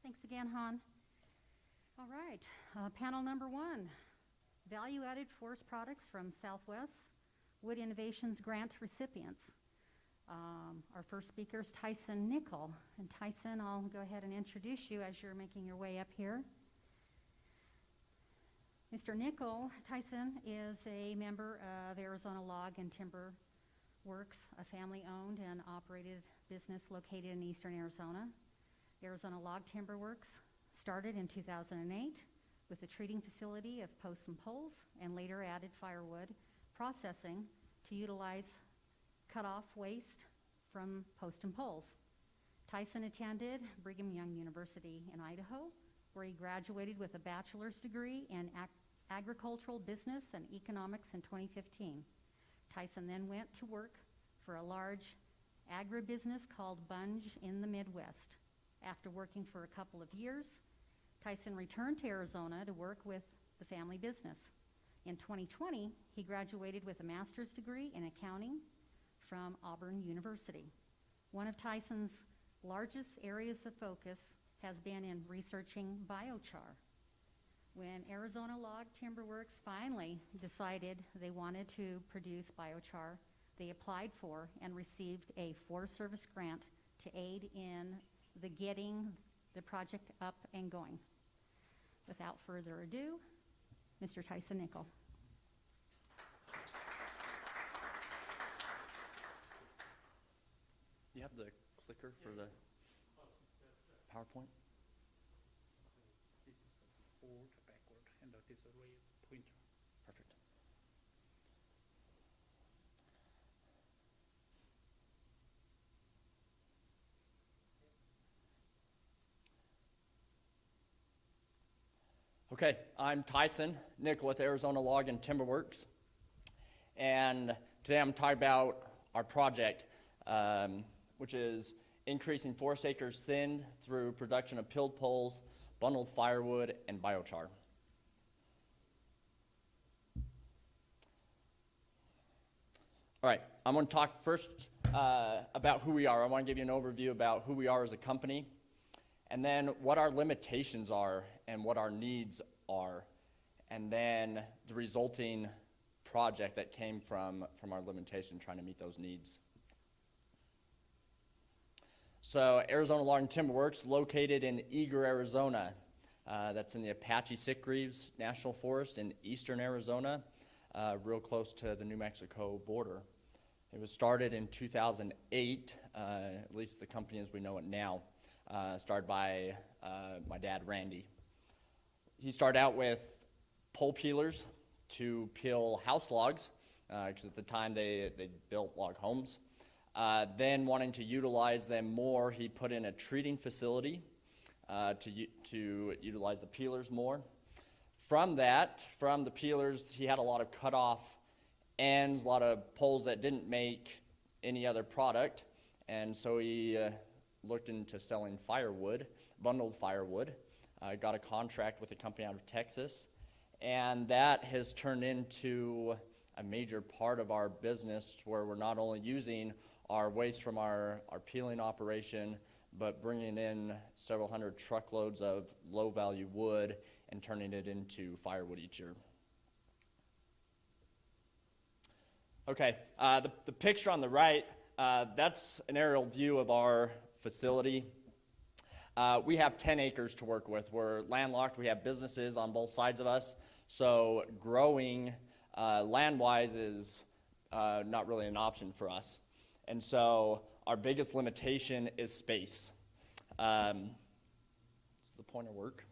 Thanks again, Han. All right, panel number one, value-added forest products from Southwest Wood Innovations Grant recipients. Our first speaker is Tyson Nicoll. And Tyson, I'll go ahead and introduce you as you're making your way up here. Mr. Nicoll, Tyson is a member of Arizona Log and Timber Works, a family-owned and operated business located in eastern Arizona. Arizona Log Timber Works started in 2008 with a treating facility of posts and poles and later added firewood processing to utilize cut-off waste from posts and poles. Tyson attended Brigham Young University in Idaho, where he graduated with a bachelor's degree in agricultural business and economics in 2015. Tyson then went to work for a large agribusiness called Bunge in the Midwest. After working for a couple of years, Tyson returned to Arizona to work with the family business. In 2020, he graduated with a master's degree in accounting from Auburn University. One of Tyson's largest areas of focus has been in researching biochar. When Arizona Log Timber Works finally decided they wanted to produce biochar, they applied for and received a Forest Service grant to aid in getting the project up and going. Without further ado, Mr. Tyson Nicoll. You have the clicker for the PowerPoint? This is forward, backward, and that is a real pointer. Perfect. Okay, I'm Tyson Nicoll with Arizona Log and Timber Works, and today I'm talking about our project, which is increasing forest acres thinned through production of peeled poles, bundled firewood, and biochar. All right, I'm going to talk first about who we are. I want to give you an overview about who we are as a company, and then what our limitations are and what our needs are, and then the resulting project that came from our limitation, trying to meet those needs. So Arizona Log and Timber Works, located in Eager, Arizona. That's in the Apache Sitgreaves National Forest in eastern Arizona, real close to the New Mexico border. It was started in 2008, at least the company as we know it now, started by my dad, Randy. He started out with pole peelers to peel house logs, because at the time they built log homes. Then wanting to utilize them more, he put in a treating facility to utilize the peelers more. From the peelers, he had a lot of cut-off ends, a lot of poles that didn't make any other product, and so he looked into selling firewood, bundled firewood. Got a contract with a company out of Texas, and that has turned into a major part of our business, where we're not only using our waste from our peeling operation, but bringing in several hundred truckloads of low-value wood and turning it into firewood each year. Okay, the picture on the right, that's an aerial view of our facility. We have 10 acres to work with. We're landlocked. We have businesses on both sides of us, so growing land-wise is not really an option for us. And so our biggest limitation is space. Does the pointer work?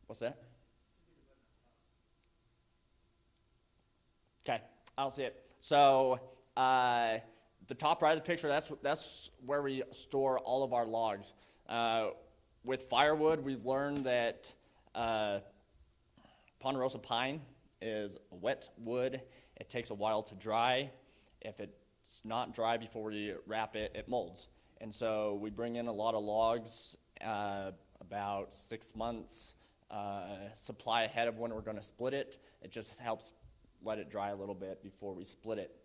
What's that? Okay, I don't see it. So the top right of the picture, that's where we store all of our logs. With firewood, we've learned that ponderosa pine is a wet wood. It takes a while to dry. If it's not dry before we wrap it, it molds. And so we bring in a lot of logs, about 6 months supply ahead of when we're going to split it. It just helps let it dry a little bit before we split it.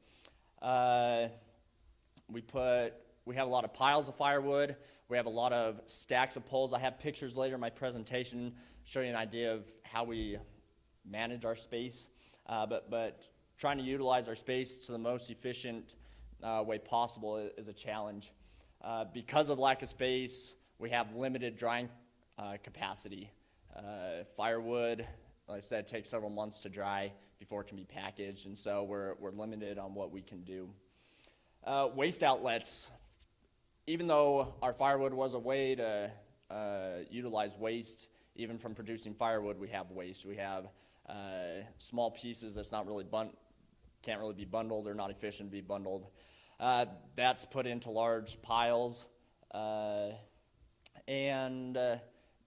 We we have a lot of piles of firewood. We have a lot of stacks of poles. I have pictures later in my presentation showing you an idea of how we manage our space. But trying to utilize our space to the most efficient way possible is a challenge. Because of lack of space, we have limited drying capacity. Firewood, like I said, takes several months to dry before it can be packaged, and so we're limited on what we can do. Waste outlets. Even though our firewood was a way to utilize waste, even from producing firewood, we have waste. We have small pieces that's not really can't really be bundled or not efficient to be bundled. That's put into large piles. And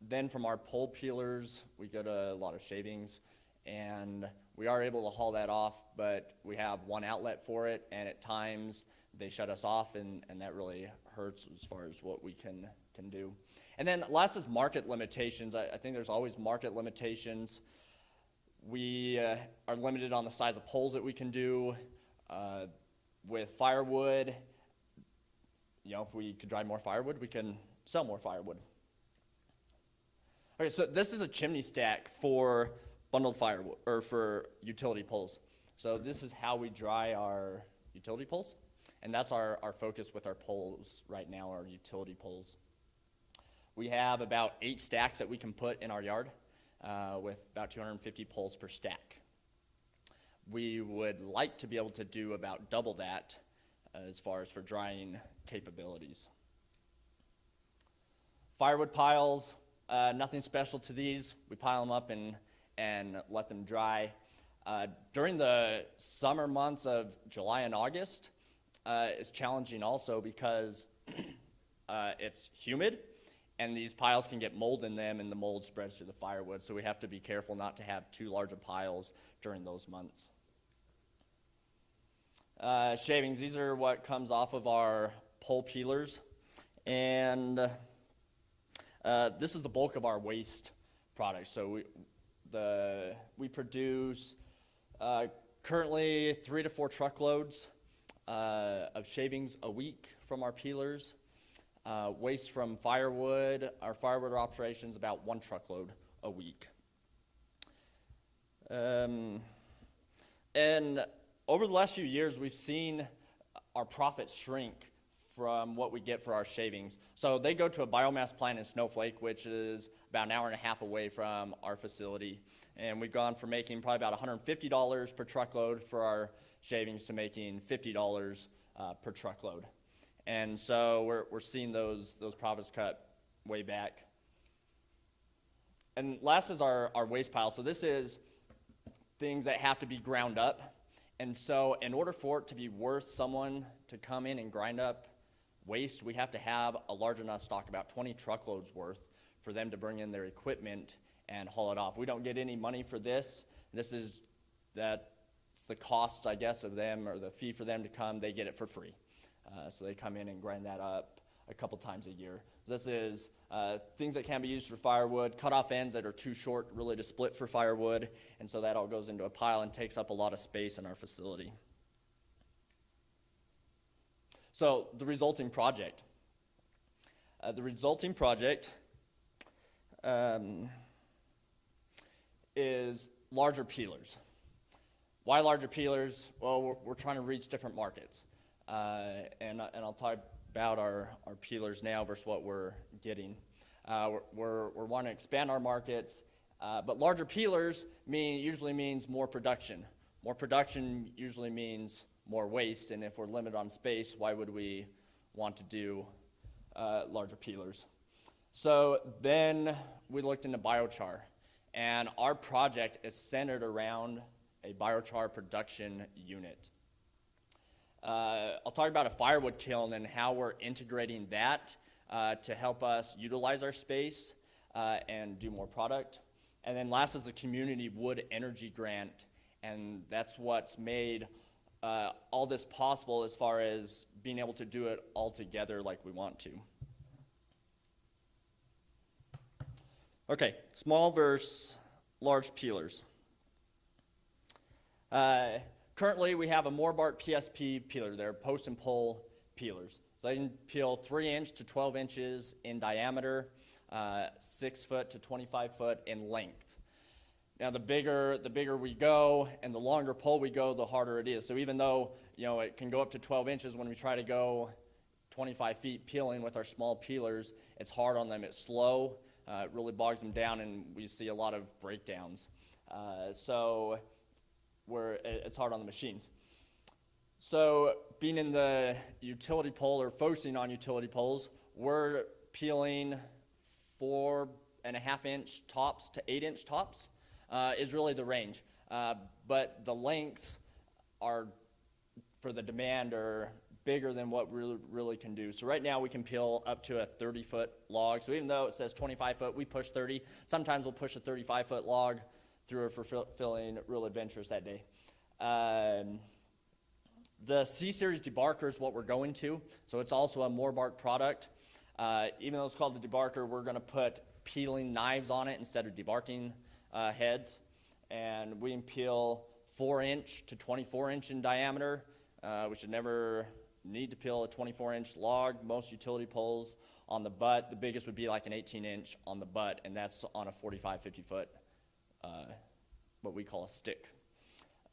then from our pole peelers, we get a lot of shavings, and we are able to haul that off, but we have one outlet for it, and at times they shut us off, and that really hurts as far as what we can do. And then last is market limitations. I think there's always market limitations. We are limited on the size of poles that we can do. With firewood, if we could dry more firewood, we can sell more firewood. Okay, so this is a chimney stack for bundled firewood, or for utility poles. So this is how we dry our utility poles, and that's our focus with our poles right now, our utility poles. We have about 8 stacks that we can put in our yard with about 250 poles per stack. We would like to be able to do about double that as far as for drying capabilities. Firewood piles, nothing special to these. We pile them up and let them dry. During the summer months of July and August, it's challenging also because it's humid, and these piles can get mold in them, and the mold spreads through the firewood, so we have to be careful not to have too large of piles during those months. Shavings, these are what comes off of our pole peelers, and this is the bulk of our waste products. So we produce currently 3 to 4 truckloads of shavings a week from our peelers. Waste from firewood, our firewood operations about 1 truckload a week. And over the last few years, we've seen our profits shrink from what we get for our shavings. So they go to a biomass plant in Snowflake, which is about an hour and a half away from our facility. And we've gone from making probably about $150 per truckload for our shavings to making $50 per truckload. And so we're seeing those profits cut way back. And last is our waste pile. So this is things that have to be ground up. And so in order for it to be worth someone to come in and grind up waste, we have to have a large enough stock, about 20 truckloads worth, for them to bring in their equipment and haul it off. We don't get any money for this. That's the cost, I guess, of them, or the fee for them to come. They get it for free. So they come in and grind that up a couple times a year. This is things that can be used for firewood, cut off ends that are too short really to split for firewood, and so that all goes into a pile and takes up a lot of space in our facility. So the resulting project. Is larger peelers. Why larger peelers? Well, we're trying to reach different markets. And I'll talk about our peelers now versus what we're getting. We're wanting to expand our markets, but larger peelers usually means more production. More production usually means more waste, and if we're limited on space, why would we want to do larger peelers? So then we looked into biochar, and our project is centered around a biochar production unit. I'll talk about a firewood kiln and how we're integrating that to help us utilize our space and do more product. And then last is the community wood energy grant, and that's what's made all this possible as far as being able to do it all together like we want to. Okay, small versus large peelers. Currently, we have a Moorbark PSP peeler. They're post and pole peelers. So they can peel 3 inch to 12 inches in diameter, 6 foot to 25 foot in length. Now the bigger we go and the longer pole we go, the harder it is. So even though, you know, it can go up to 12 inches, when we try to go 25 feet peeling with our small peelers, it's hard on them, it's slow, it really bogs them down, and we see a lot of breakdowns. So it's hard on the machines. So being in the utility pole, or focusing on utility poles, we're peeling 4.5-inch tops to 8-inch tops is really the range. But the lengths are, for the demand, are bigger than what we really can do. So right now we can peel up to a 30-foot log. So even though it says 25 foot, we push 30. Sometimes we'll push a 35-foot log through it for feeling real adventurous that day. The C-Series debarker is what we're going to. So it's also a Morbark product. Even though it's called the debarker, we're going to put peeling knives on it instead of debarking heads. And we can peel 4-inch to 24-inch in diameter. We should never need to peel a 24-inch log. Most utility poles on the butt, the biggest would be like an 18-inch on the butt, and that's on a 45, 50-foot, what we call a stick.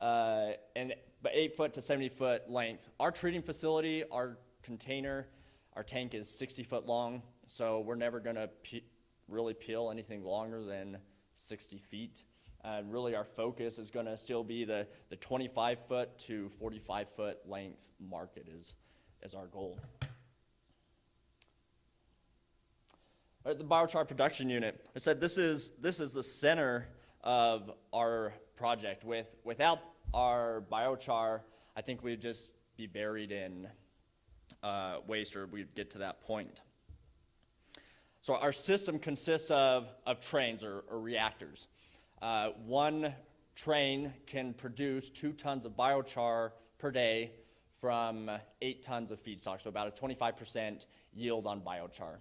But 8-foot to 70-foot length. Our treating facility, our container, our tank is 60-foot long, so we're never going to really peel anything longer than 60 feet. Really our focus is going to still be the 25-foot to 45-foot length market is our goal. All right, the biochar production unit. I said this is the center of our project. Without our biochar, I think we'd just be buried in waste, or we'd get to that point. So our system consists of trains or reactors. One train can produce 2 tons of biochar per day from 8 tons of feedstock, so about a 25% yield on biochar.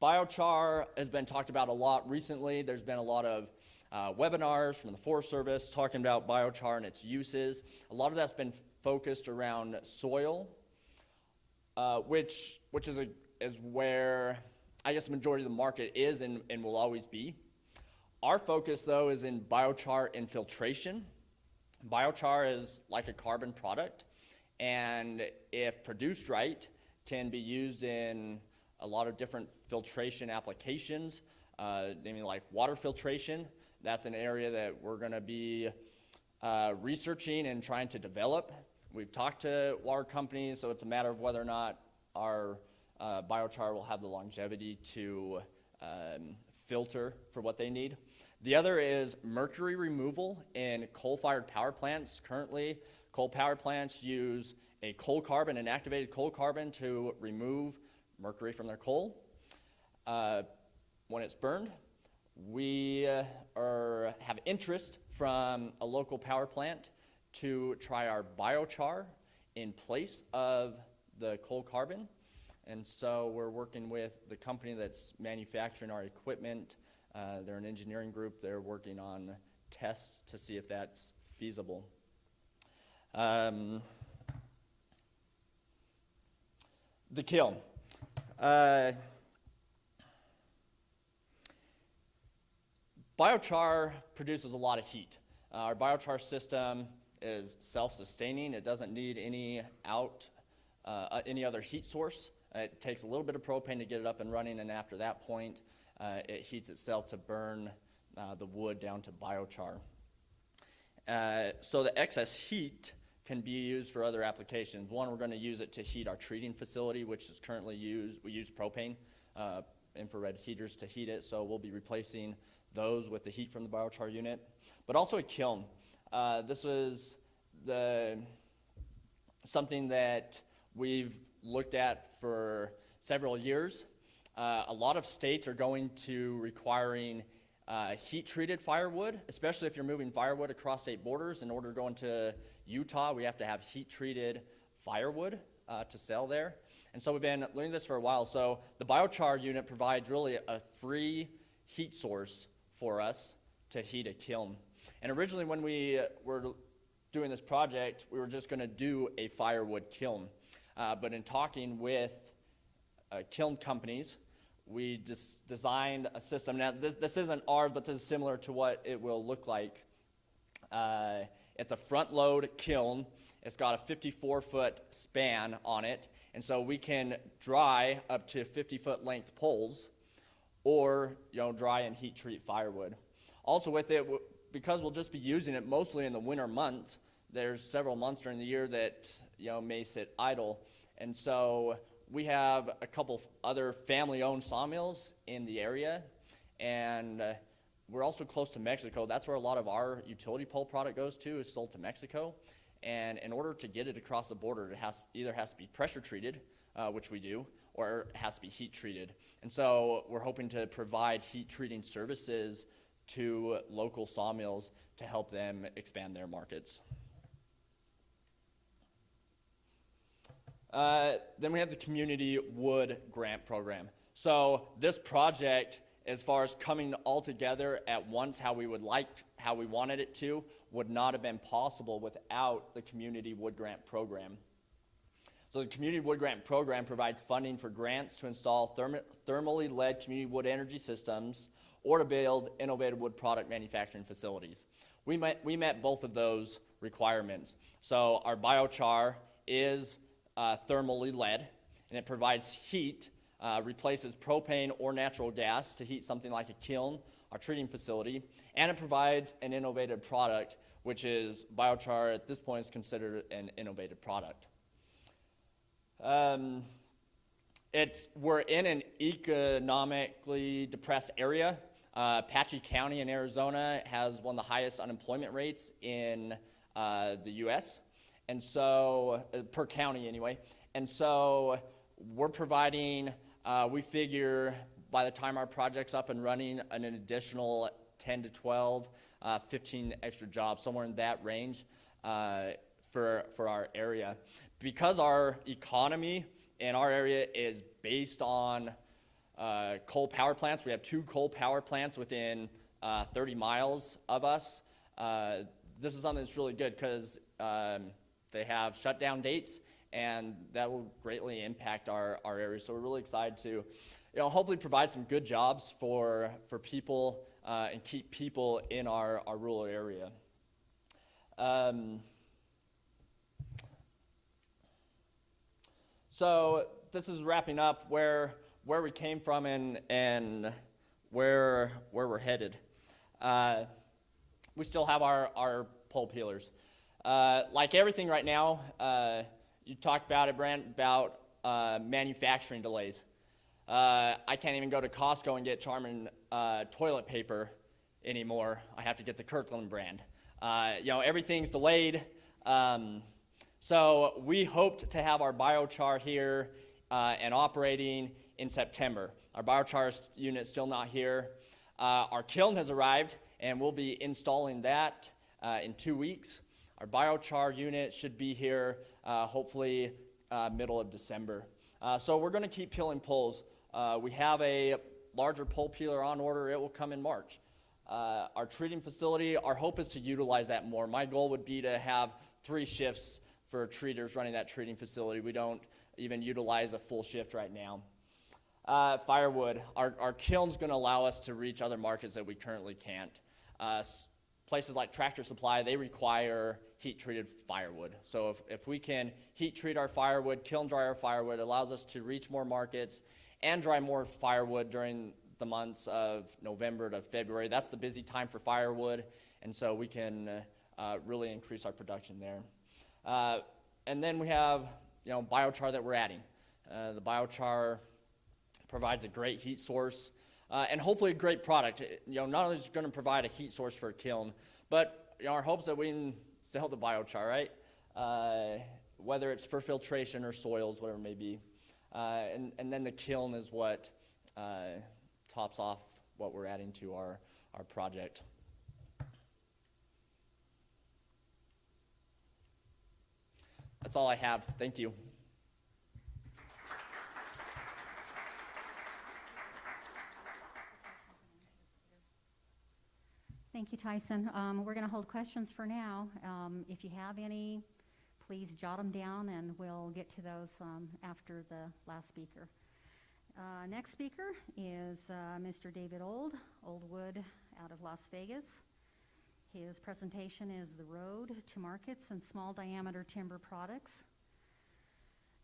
Biochar has been talked about a lot recently. There's been a lot of webinars from the Forest Service talking about biochar and its uses. A lot of that's been focused around soil, which is where I guess the majority of the market is and will always be. Our focus, though, is in biochar infiltration. Biochar is like a carbon product, and if produced right, can be used in a lot of different filtration applications, namely like water filtration. That's an area that we're going to be researching and trying to develop. We've talked to water companies, so it's a matter of whether or not our biochar will have the longevity to filter for what they need. The other is mercury removal in coal-fired power plants. Currently, coal power plants use a coal carbon, an activated coal carbon, to remove mercury from their coal. When it's burned, we have interest from a local power plant to try our biochar in place of the coal carbon. And so we're working with the company that's manufacturing our equipment. They're an engineering group. They're working on tests to see if that's feasible. The kiln. Biochar produces a lot of heat. Our biochar system is self-sustaining. It doesn't need any other heat source. It takes a little bit of propane to get it up and running, and after that point, it heats itself to burn the wood down to biochar. So the excess heat can be used for other applications. One, we're going to use it to heat our treating facility, which is currently we use propane, infrared heaters to heat it, so we'll be replacing those with the heat from the biochar unit. But also a kiln. This is something that we've looked at for several years. A lot of states are going to requiring heat-treated firewood, especially if you're moving firewood across state borders. In order to go into Utah, we have to have heat-treated firewood to sell there. And so we've been learning this for a while. So the biochar unit provides really a free heat source for us to heat a kiln. And originally when we were doing this project, we were just going to do a firewood kiln. But in talking with kiln companies, we just designed a system. Now, this isn't ours, but this is similar to what it will look like. It's a front-load kiln. It's got a 54-foot span on it, and so we can dry up to 50-foot length poles, or dry and heat treat firewood. Also with it, because we'll just be using it mostly in the winter months, there's several months during the year that may sit idle, and so we have a couple other family-owned sawmills in the area, and we're also close to Mexico. That's where a lot of our utility pole product goes to, is sold to Mexico. And in order to get it across the border, it either has to be pressure treated, which we do, or it has to be heat treated. And so we're hoping to provide heat treating services to local sawmills to help them expand their markets. Then we have the Community Wood Grant Program. So this project, as far as coming all together at once how we wanted it to, would not have been possible without the Community Wood Grant Program. So the Community Wood Grant Program provides funding for grants to install thermally led community wood energy systems or to build innovative wood product manufacturing facilities. We met both of those requirements. So our biochar is thermally led, and it provides heat, replaces propane or natural gas to heat something like a kiln, our treating facility, and it provides an innovative product, which is biochar at this point is considered an innovative product. We're in an economically depressed area. Apache County in Arizona has one of the highest unemployment rates in the U.S., and so, per county anyway. And so we're providing, we figure by the time our project's up and running, an additional 10 to 12, 15 extra jobs, somewhere in that range for our area. Because our economy in our area is based on coal power plants, we have 2 coal power plants within 30 miles of us. This is something that's really good because they have shutdown dates, and that will greatly impact our area. So we're really excited to hopefully provide some good jobs for people and keep people in our rural area. So this is wrapping up where we came from and where we're headed. We still have our pole peelers. Like everything right now, you talked about it, Brent, about manufacturing delays. I can't even go to Costco and get Charmin toilet paper anymore. I have to get the Kirkland brand. Everything's delayed. So we hoped to have our biochar here and operating in September. Our biochar unit is still not here. Our kiln has arrived, and we'll be installing that in 2 weeks. Our biochar unit should be here hopefully middle of December. So we're going to keep peeling poles. We have a larger pole peeler on order. It will come in March. Our treating facility, our hope is to utilize that more. My goal would be to have 3 shifts for treaters running that treating facility. We don't even utilize a full shift right now. Firewood, our kiln's going to allow us to reach other markets that we currently can't. Places like Tractor Supply, they require heat-treated firewood. So if we can heat-treat our firewood, kiln dry our firewood, it allows us to reach more markets and dry more firewood during the months of November to February. That's the busy time for firewood, and so we can really increase our production there. And then we have biochar that we're adding. The biochar provides a great heat source and hopefully a great product. Not only is it going to provide a heat source for a kiln, but our hopes that we can sell the biochar, right? Whether it's for filtration or soils, whatever it may be. And then the kiln is what tops off what we're adding to our project. That's all I have. Thank you. Thank Thank you, Tyson. We're going to hold questions for now. If you have any, please jot them down, and we'll get to those after the last speaker. Next speaker is Mr. David Oldwood out of Las Vegas. His presentation is The Road to Markets and Small Diameter Timber Products.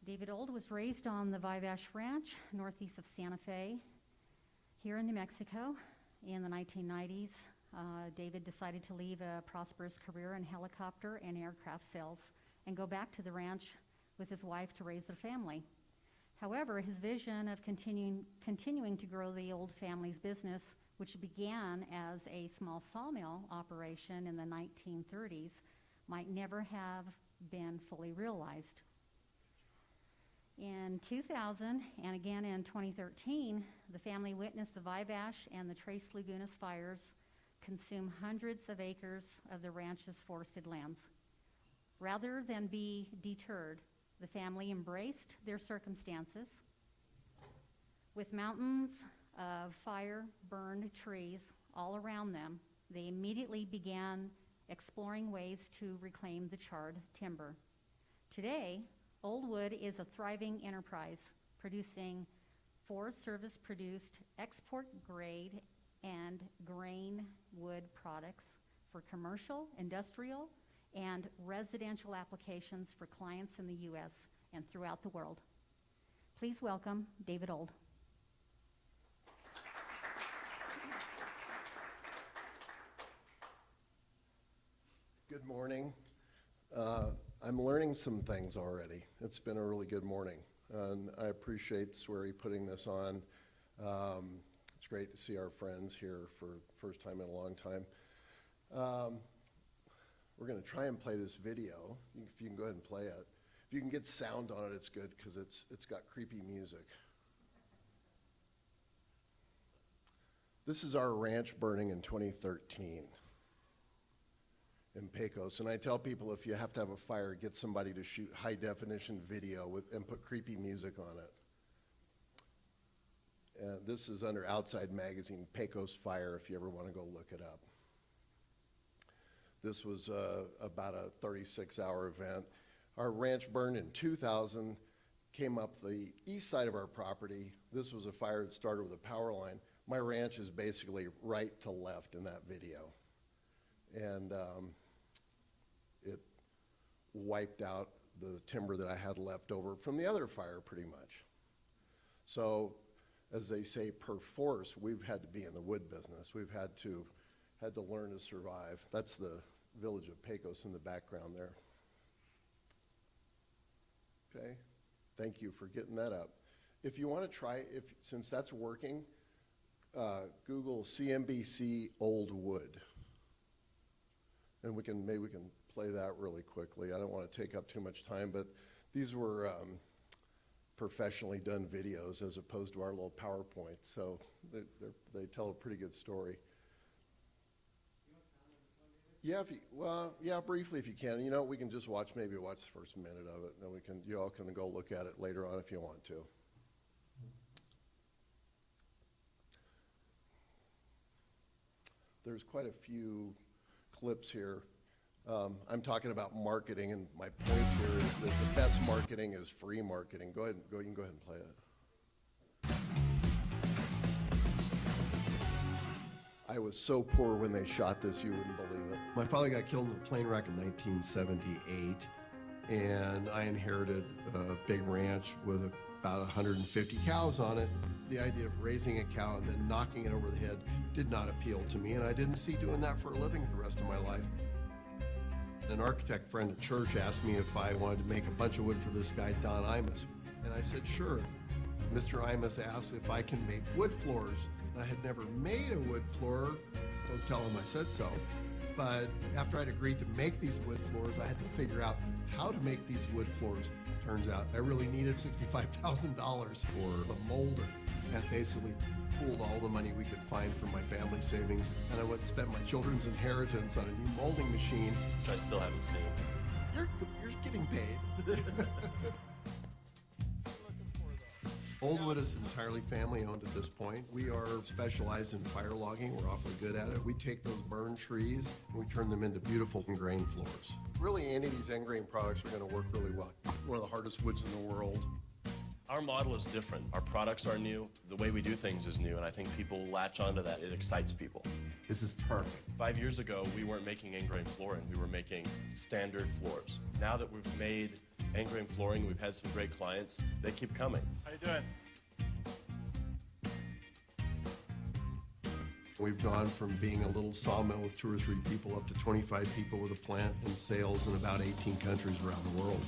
David Old was raised on the Vivash Ranch, northeast of Santa Fe, here in New Mexico. In the 1990s, David decided to leave a prosperous career in helicopter and aircraft sales and go back to the ranch with his wife to raise their family. However, his vision of continuing to grow the Old family's business, which began as a small sawmill operation in the 1930s, might never have been fully realized. In 2000 and again in 2013, the family witnessed the Vivash and the Tres Lagunas fires consume hundreds of acres of the ranch's forested lands. Rather than be deterred, the family embraced their circumstances. With mountains of fire-burned trees all around them, they immediately began exploring ways to reclaim the charred timber. Today, Oldwood is a thriving enterprise, producing Forest Service-produced export-grade and grain wood products for commercial, industrial, and residential applications for clients in the U.S. and throughout the world. Please welcome David Old. Good morning. I'm learning some things already. It's been a really good morning, and I appreciate Swery putting this on. It's great to see our friends here for the first time in a long time. We're going to try and play this video. If you can go ahead and play it. If you can get sound on it, it's good because it's got creepy music. This is our ranch burning in 2013. In Pecos, and I tell people if you have to have a fire, get somebody to shoot high-definition video and put creepy music on it. This is under Outside Magazine, Pecos Fire, if you ever want to go look it up. This was about a 36-hour event. Our ranch burned in 2000, came up the east side of our property. This was a fire that started with a power line. My ranch is basically right to left in that video. And it wiped out the timber that I had left over from the other fire pretty much. So, as they say, per force, we've had to be in the wood business. We've had to learn to survive. That's the village of Pecos in the background there. Okay, thank you for getting that up. If you want to try, since that's working, Google CNBC Old Wood. And maybe we can play that really quickly. I don't want to take up too much time, but these were professionally done videos as opposed to our little PowerPoint, so they tell a pretty good story. Yeah, briefly if you can. You know, we can just maybe watch the first minute of it, and then you all can go look at it later on if you want to. There's quite a few clips here. I'm talking about marketing, and my point here is that the best marketing is free marketing. You can go ahead and play it. I was so poor when they shot this, you wouldn't believe it. My father got killed in a plane wreck in 1978, and I inherited a big ranch with about 150 cows on it. The idea of raising a cow and then knocking it over the head did not appeal to me, and I didn't see doing that for a living for the rest of my life. An architect friend at church asked me if I wanted to make a bunch of wood for this guy, Don Imus, and I said, sure. Mr. Imus asked if I can make wood floors. I had never made a wood floor, don't tell him I said so, but after I'd agreed to make these wood floors, I had to figure out how to make these wood floors. Turns out I really needed $65,000 for the molder, and basically pooled all the money we could find from my family savings, and I went and spent my children's inheritance on a new molding machine. Which I still haven't seen. You're getting paid. Oldwood is entirely family-owned at this point. We are specialized in fire logging. We're awfully good at it. We take those burned trees and we turn them into beautiful grain floors. Really, any of these end grain products are going to work really well. One of the hardest woods in the world. Our model is different. Our products are new. The way we do things is new, and I think people latch onto that. It excites people. This is perfect. 5 years ago, we weren't making end grain flooring. We were making standard floors. Now that we've made end grain flooring, we've had some great clients. They keep coming. How you doing? We've gone from being a little sawmill with 2 or 3 people up to 25 people with a plant and sales in about 18 countries around the world.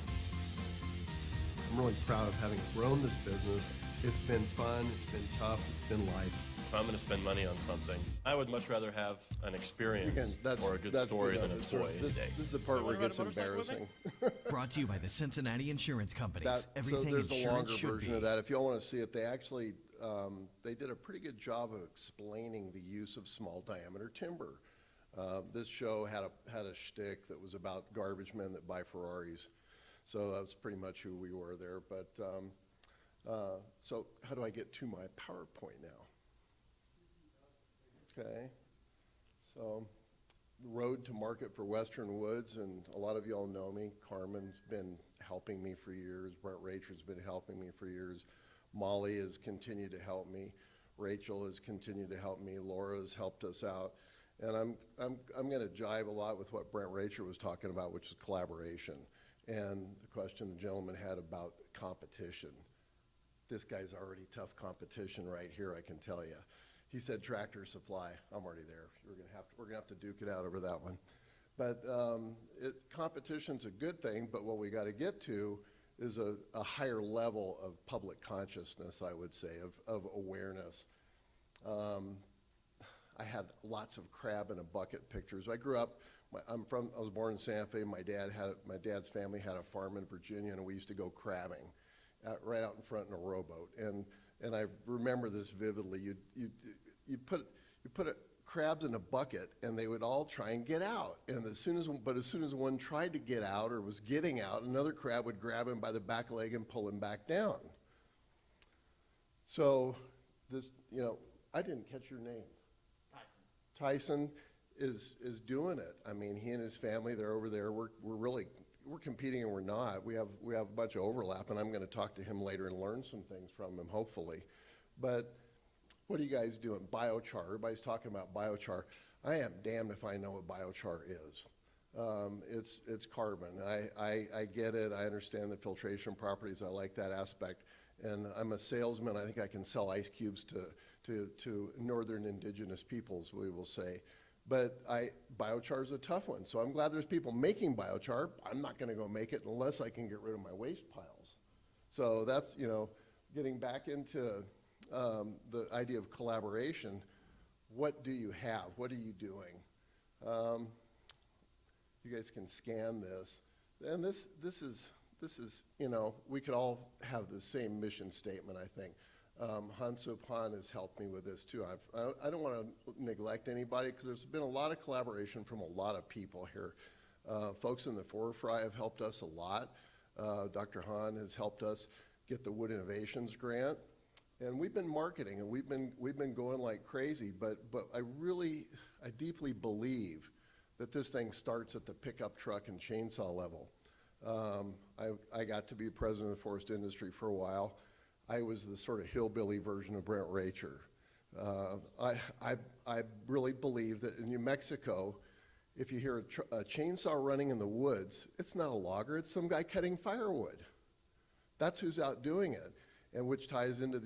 I'm really proud of having grown this business. It's been fun, it's been tough, it's been life. If I'm going to spend money on something, I would much rather have an experience or a good story than a toy any day. This is the part where it gets embarrassing. Brought to you by the Cincinnati Insurance Companies. Everything so there's a insurance longer should version be. of that. If y'all want to see it, they actually, they did a pretty good job of explaining the use of small diameter timber. This show had a shtick that was about garbage men that buy Ferraris. So that's pretty much who we were there. But so how do I get to my PowerPoint now? Okay. So road to market for Western Woods, and a lot of y'all know me. Carmen's been helping me for years. Brent Racher's been helping me for years. Molly has continued to help me. Rachel has continued to help me. Laura has helped us out. And I'm going to jive a lot with what Brent Racher was talking about, which is collaboration. And the question the gentleman had about competition. This guy's already tough competition right here, I can tell you. He said Tractor Supply. I'm already there. We're gonna have to duke it out over that one. But competition's a good thing, but what we got to get to is a higher level of public consciousness, I would say, of awareness. I had lots of crab in a bucket pictures. I grew up. I was born in Santa Fe. My dad's family had a farm in Virginia, and we used to go crabbing, right out in front in a rowboat. And I remember this vividly. You put crabs in a bucket, and they would all try and get out. And as soon as one tried to get out or was getting out, another crab would grab him by the back leg and pull him back down. So this, I didn't catch your name. Tyson is doing it. I mean, he and his family, they're over there. We're competing and we're not. We have a bunch of overlap, and I'm going to talk to him later and learn some things from him, hopefully. But what are you guys doing? Biochar. Everybody's talking about biochar. I am damned if I know what biochar is. It's carbon. I get it. I understand the filtration properties. I like that aspect. And I'm a salesman. I think I can sell ice cubes to northern indigenous peoples, we will say. But biochar is a tough one. So I'm glad there's people making biochar. I'm not going to go make it unless I can get rid of my waste piles. So that's, getting back into the idea of collaboration. What do you have? What are you doing? You guys can scan this. And this is, we could all have the same mission statement, I think. Hansup Han has helped me with this too. I don't want to neglect anybody because there's been a lot of collaboration from a lot of people here. Folks in the Forefry have helped us a lot. Dr. Han has helped us get the Wood Innovations grant. And we've been marketing and we've been going like crazy, but I deeply believe that this thing starts at the pickup truck and chainsaw level. I got to be president of the forest industry for a while. I was the sort of hillbilly version of Brent Racher. I really believe that in New Mexico, if you hear a chainsaw running in the woods, it's not a logger, it's some guy cutting firewood. That's who's out doing it, and which ties into,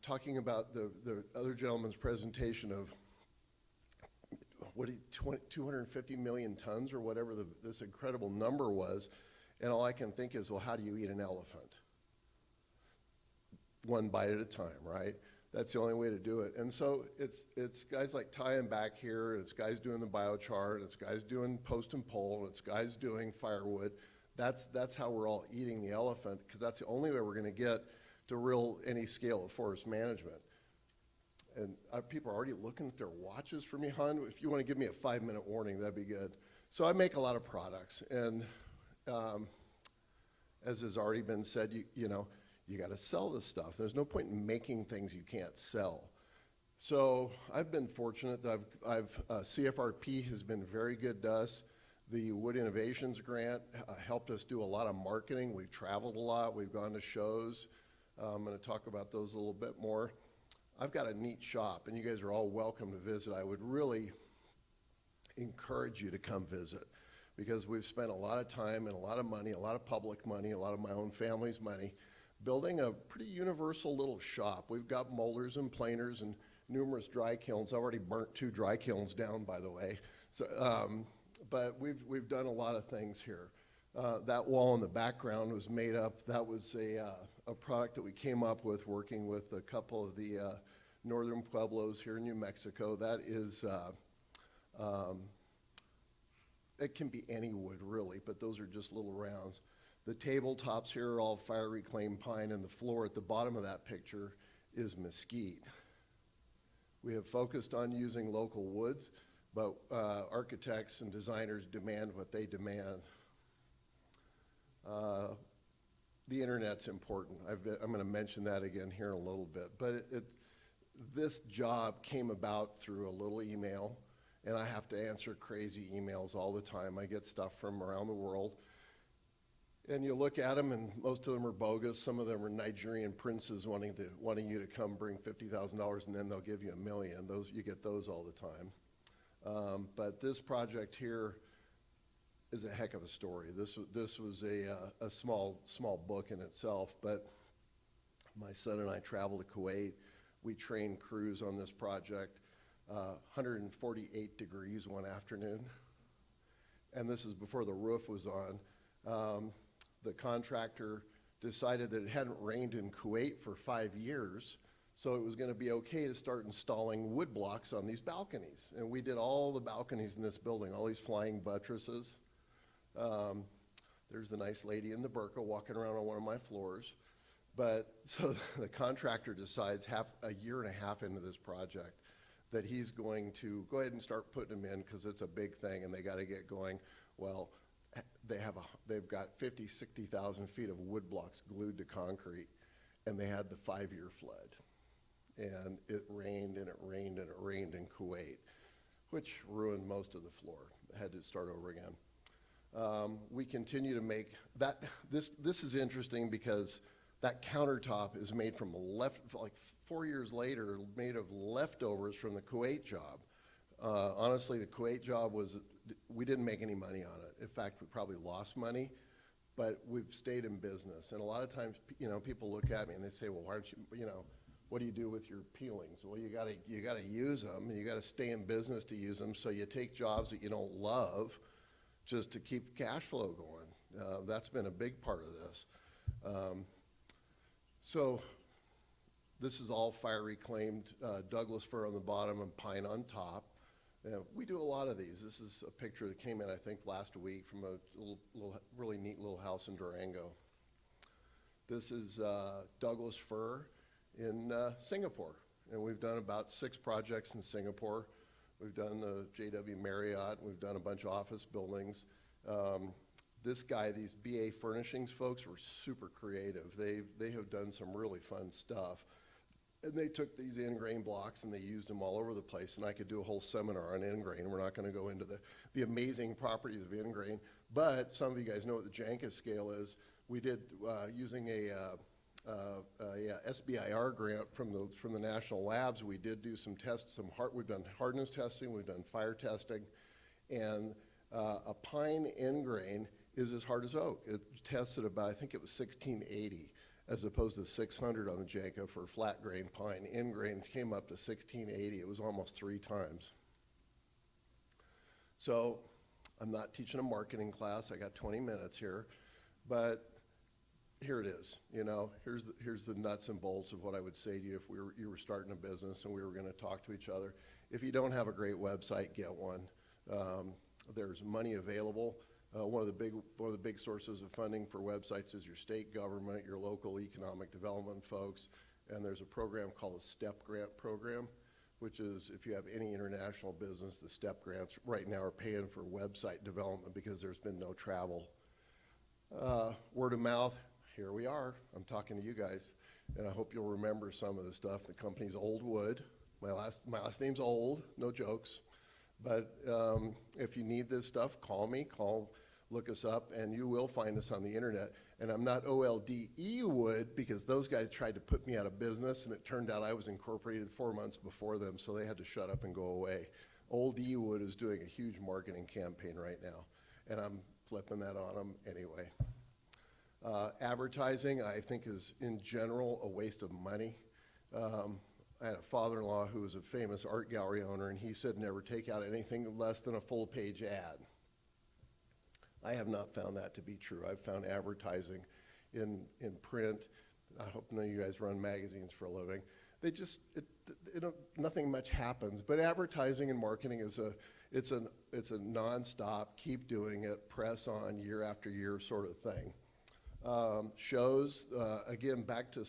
talking about the other gentleman's presentation of, 250 million tons or whatever this incredible number was, and all I can think is, well, how do you eat an elephant? One bite at a time, right? That's the only way to do it. And so it's guys like Ty and back here, and it's guys doing the biochar, and it's guys doing post and pole, and it's guys doing firewood. That's how we're all eating the elephant, because that's the only way we're going to get to any scale of forest management. And people are already looking at their watches for me, Han. If you want to give me a 5-minute warning, that'd be good. So I make a lot of products, and as has already been said, you you got to sell this stuff. There's no point in making things you can't sell. So I've been fortunate that CFRP has been very good to us. The Wood Innovations Grant helped us do a lot of marketing. We've traveled a lot. We've gone to shows. I'm going to talk about those a little bit more. I've got a neat shop, and you guys are all welcome to visit. I would really encourage you to come visit, because we've spent a lot of time and a lot of money, a lot of public money, a lot of my own family's money, building a pretty universal little shop. We've got molders and planers and numerous dry kilns. I already burnt 2 dry kilns down, by the way. So, but we've done a lot of things here. That wall in the background was made up. That was a product that we came up with working with a couple of the northern pueblos here in New Mexico. That is, it can be any wood really, but those are just little rounds. The tabletops here are all fire reclaimed pine, and the floor at the bottom of that picture is mesquite. We have focused on using local woods, but architects and designers demand what they demand. The internet's important. I'm going to mention that again here in a little bit, but this job came about through a little email, and I have to answer crazy emails all the time. I get stuff from around the world, and you look at them, and most of them are bogus. Some of them are Nigerian princes wanting you to come bring $50,000, and then they'll give you $1 million. You get those all the time. But this project here is a heck of a story. This was a small book in itself, but my son and I traveled to Kuwait. We trained crews on this project, 148 degrees one afternoon, and this is before the roof was on. The contractor decided that it hadn't rained in Kuwait for 5 years, so it was going to be okay to start installing wood blocks on these balconies. And we did all the balconies in this building, all these flying buttresses. There's the nice lady in the burqa walking around on one of my floors. But so the contractor decides a year and a half into this project that he's going to go ahead and start putting them in because it's a big thing and they got to get going. Well, they've got 50, 60,000 feet of wood blocks glued to concrete, and they had the 5-year flood. And it rained and it rained and it rained in Kuwait, which ruined most of the floor. Had to start over again. We continue to make that. This is interesting because that countertop is made from like 4 years later, made of leftovers from the Kuwait job. Honestly, the Kuwait job we didn't make any money on it. In fact, we probably lost money, but we've stayed in business. And a lot of times, people look at me and they say, well, why don't you, what do you do with your peelings? Well, you gotta use them, and you gotta stay in business to use them. So you take jobs that you don't love just to keep cash flow going. That's been a big part of this. So this is all fire reclaimed Douglas fir on the bottom and pine on top. We do a lot of these. This is a picture that came in, I think, last week from a really neat little house in Durango. This is Douglas fir in Singapore, and we've done about 6 projects in Singapore. We've done the JW Marriott. We've done a bunch of office buildings. These BA Furnishings folks were super creative. They have done some really fun stuff. And they took these ingrain blocks and they used them all over the place. And I could do a whole seminar on ingrain. We're not going to go into the amazing properties of ingrain. But some of you guys know what the Janka scale is. We did, using a SBIR grant from the national labs, we did do some tests. We've done hardness testing. We've done fire testing. And a pine ingrain is as hard as oak. It tests at about, I think it was 1680. As opposed to 600 on the Janka for flat grain pine. Ingrain came up to 1680. It was almost 3 times. So I'm not teaching a marketing class. I got 20 minutes here, but here it is. Here's the nuts and bolts of what I would say to you if you were starting a business and we were going to talk to each other. If you don't have a great website, get one. There's money available. One of the big sources of funding for websites is your state government, your local economic development folks, and there's a program called the STEP grant program, which is if you have any international business, the STEP grants right now are paying for website development because there's been no travel. Word of mouth, here we are. I'm talking to you guys, and I hope you'll remember some of the stuff. The company's Old Wood. My last name's Old, no jokes. But if you need this stuff, call me, look us up, and you will find us on the internet. And I'm not OLDE Wood, because those guys tried to put me out of business, and it turned out I was incorporated 4 months before them, so they had to shut up and go away. Old E Wood is doing a huge marketing campaign right now, and I'm flipping that on them anyway. Advertising, I think, is in general a waste of money. I had a father-in-law who was a famous art gallery owner, and he said never take out anything less than a full-page ad. I have not found that to be true. I've found advertising in print. I hope none of you guys run magazines for a living. They just, nothing much happens. But advertising and marketing is it's a nonstop, keep doing it, press on year after year sort of thing. Shows, again, back to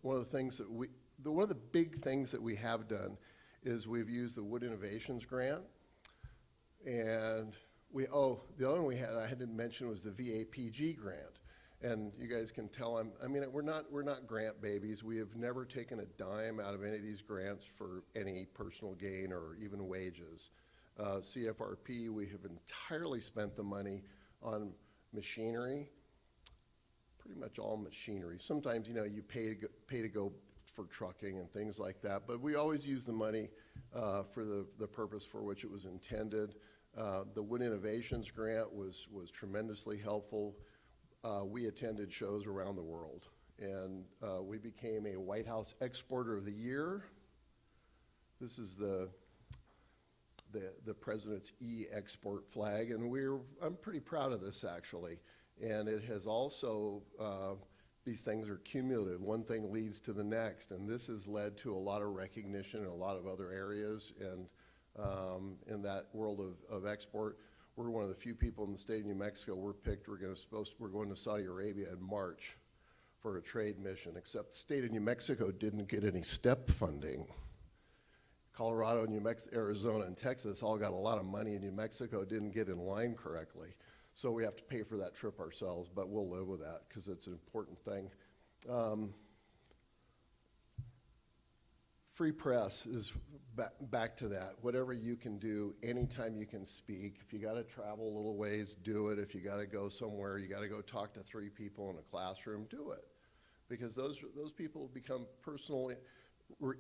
one of the big things that we have done is we've used the Wood Innovations Grant, and the other one I hadn't mentioned was the VAPG grant. And you guys can tell we're not grant babies. We have never taken a dime out of any of these grants for any personal gain or even wages. CFRP, we have entirely spent the money on machinery, pretty much all machinery. Sometimes, you pay to go for trucking and things like that, but we always use the money for the purpose for which it was intended. The Wood Innovations Grant was tremendously helpful. We attended shows around the world, and we became a White House Exporter of the Year. This is the President's e-export flag, and I'm pretty proud of this, actually. And it has also, these things are cumulative. One thing leads to the next, and this has led to a lot of recognition in a lot of other areas. And in that world of export, we're one of the few people in the state of New Mexico. We're picked. We're going to Saudi Arabia in March for a trade mission. Except the state of New Mexico didn't get any STEP funding. Colorado, New Mexico, Arizona, and Texas all got a lot of money, and New Mexico didn't get in line correctly. So we have to pay for that trip ourselves, but we'll live with that because it's an important thing. Free press is back to that. Whatever you can do, anytime you can speak. If you got to travel a little ways, do it. If you got to go somewhere, you got to go talk to 3 people in a classroom, do it. Because those people become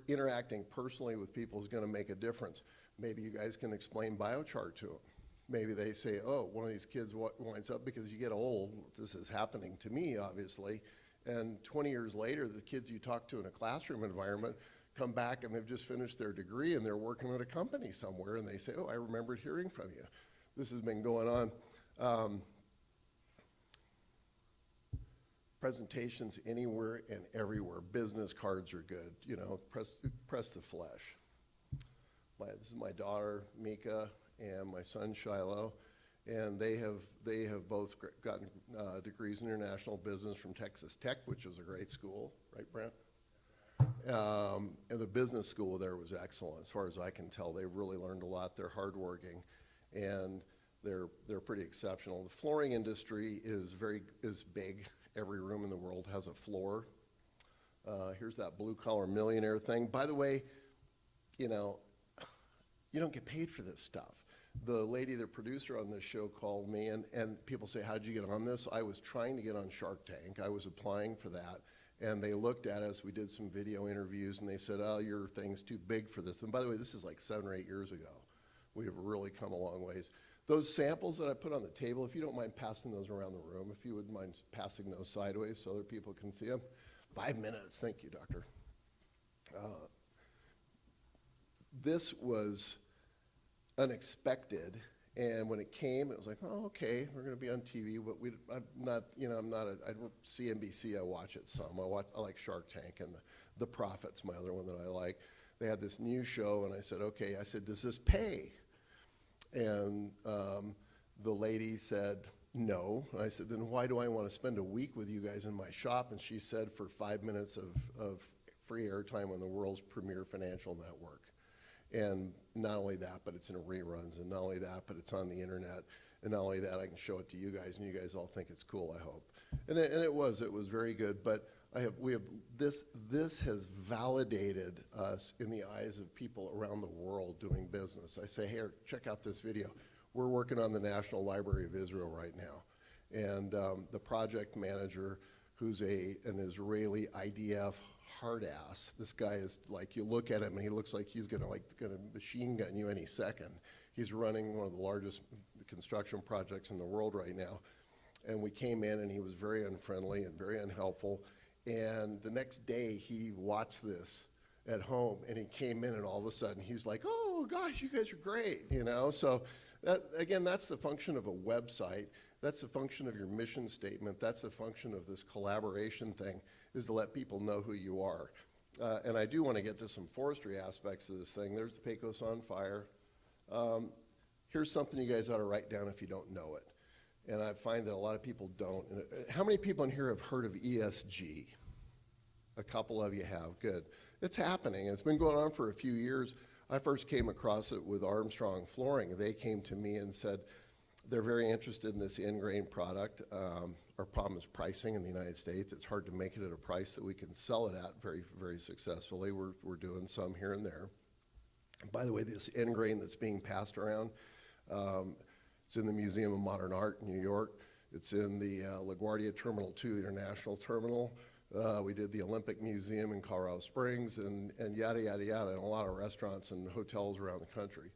interacting personally with people is going to make a difference. Maybe you guys can explain biochar to them. Maybe they say, oh, one of these kids winds up, because you get old, this is happening to me, obviously, and 20 years later, the kids you talk to in a classroom environment come back and they've just finished their degree and they're working at a company somewhere, and they say, oh, I remembered hearing from you. This has been going on. Presentations anywhere and everywhere. Business cards are good, press the flesh. This is my daughter, Mika, and my son Shiloh, and they have both gotten degrees in international business from Texas Tech, which was a great school, right, Brent? And the business school there was excellent, as far as I can tell. They really learned a lot. They're hardworking, and they're pretty exceptional. The flooring industry is big. Every room in the world has a floor. Here's that blue-collar millionaire thing. By the way, you don't get paid for this stuff. The lady, the producer on this show, called me, and people say, how'd you get on this? I was trying to get on Shark Tank. I was applying for that, and they looked at us. We did some video interviews, and they said, oh, your thing's too big for this. And by the way, this is like 7 or 8 years ago. We have really come a long ways. Those samples that I put on the table, if you don't mind passing those around the room, if you wouldn't mind passing those sideways so other people can see them. 5 minutes. Thank you, doctor. This was unexpected, and when it came, it was like, oh, okay, we're going to be on TV, but I don't see NBC. I watch it some. I like Shark Tank, and the Prophet's my other one that I like. They had this new show, and I said, okay. I said, does this pay? And the lady said, no. And I said, then why do I want to spend a week with you guys in my shop? And she said, for 5 minutes of free airtime on the world's premier financial network. And not only that, but it's in reruns, and not only that, but it's on the internet, and not only that, I can show it to you guys, and you guys all think it's cool, I hope. And it was very good, but this has validated us in the eyes of people around the world doing business. I say, here, check out this video. We're working on the National Library of Israel right now. And the project manager, who's an Israeli IDF hard ass, this guy is like, you look at him and he looks like he's gonna machine gun you any second. He's running one of the largest construction projects in the world right now. And we came in and he was very unfriendly and very unhelpful. And the next day he watched this at home and he came in and all of a sudden he's like, oh gosh, you guys are great, you know? So that, again, that's the function of a website. That's the function of your mission statement. That's the function of this collaboration thing, is to let people know who you are. And I do want to get to some forestry aspects of this thing. There's the Pecos on fire. Here's something you guys ought to write down if you don't know it. And I find that a lot of people don't. How many people in here have heard of ESG? A couple of you have, good. It's happening, it's been going on for a few years. I first came across it with Armstrong Flooring. They came to me and said they're very interested in this in-grain product. Our problem is pricing in the United States. It's hard to make it at a price that we can sell it at very, very successfully. We're doing some here and there. By the way, this in-grain that's being passed around, it's in the Museum of Modern Art in New York. It's in the LaGuardia Terminal 2 International Terminal. We did the Olympic Museum in Colorado Springs and yada, yada, yada, and a lot of restaurants and hotels around the country.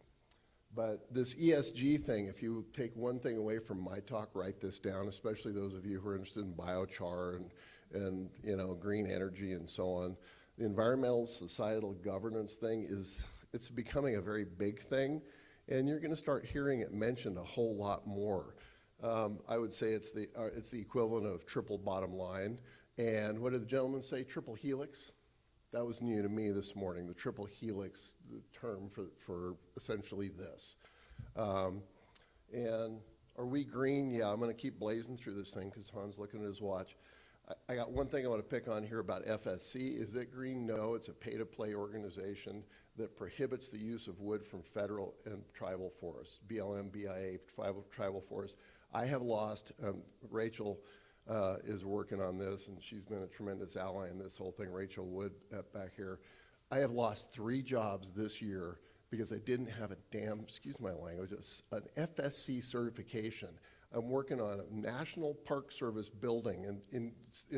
But this ESG thing, if you take one thing away from my talk, write this down, especially those of you who are interested in biochar and you know, green energy and so on. The environmental societal governance thing it's becoming a very big thing. And you're going to start hearing it mentioned a whole lot more. I would say it's the equivalent of triple bottom line. And what did the gentleman say? Triple helix? That was new to me this morning, the triple helix, the term for essentially this. And are we green? Yeah, I'm going to keep blazing through this thing because Han's looking at his watch. I got one thing I want to pick on here about FSC. Is it green? No, it's a pay-to-play organization that prohibits the use of wood from federal and tribal forests, BLM, BIA, tribal forests. I have lost, Rachel is working on this, and she's been a tremendous ally in this whole thing, Rachel Wood back here. I have lost 3 jobs this year because I didn't have a damn, excuse my language, an FSC certification. I'm working on a National Park Service building in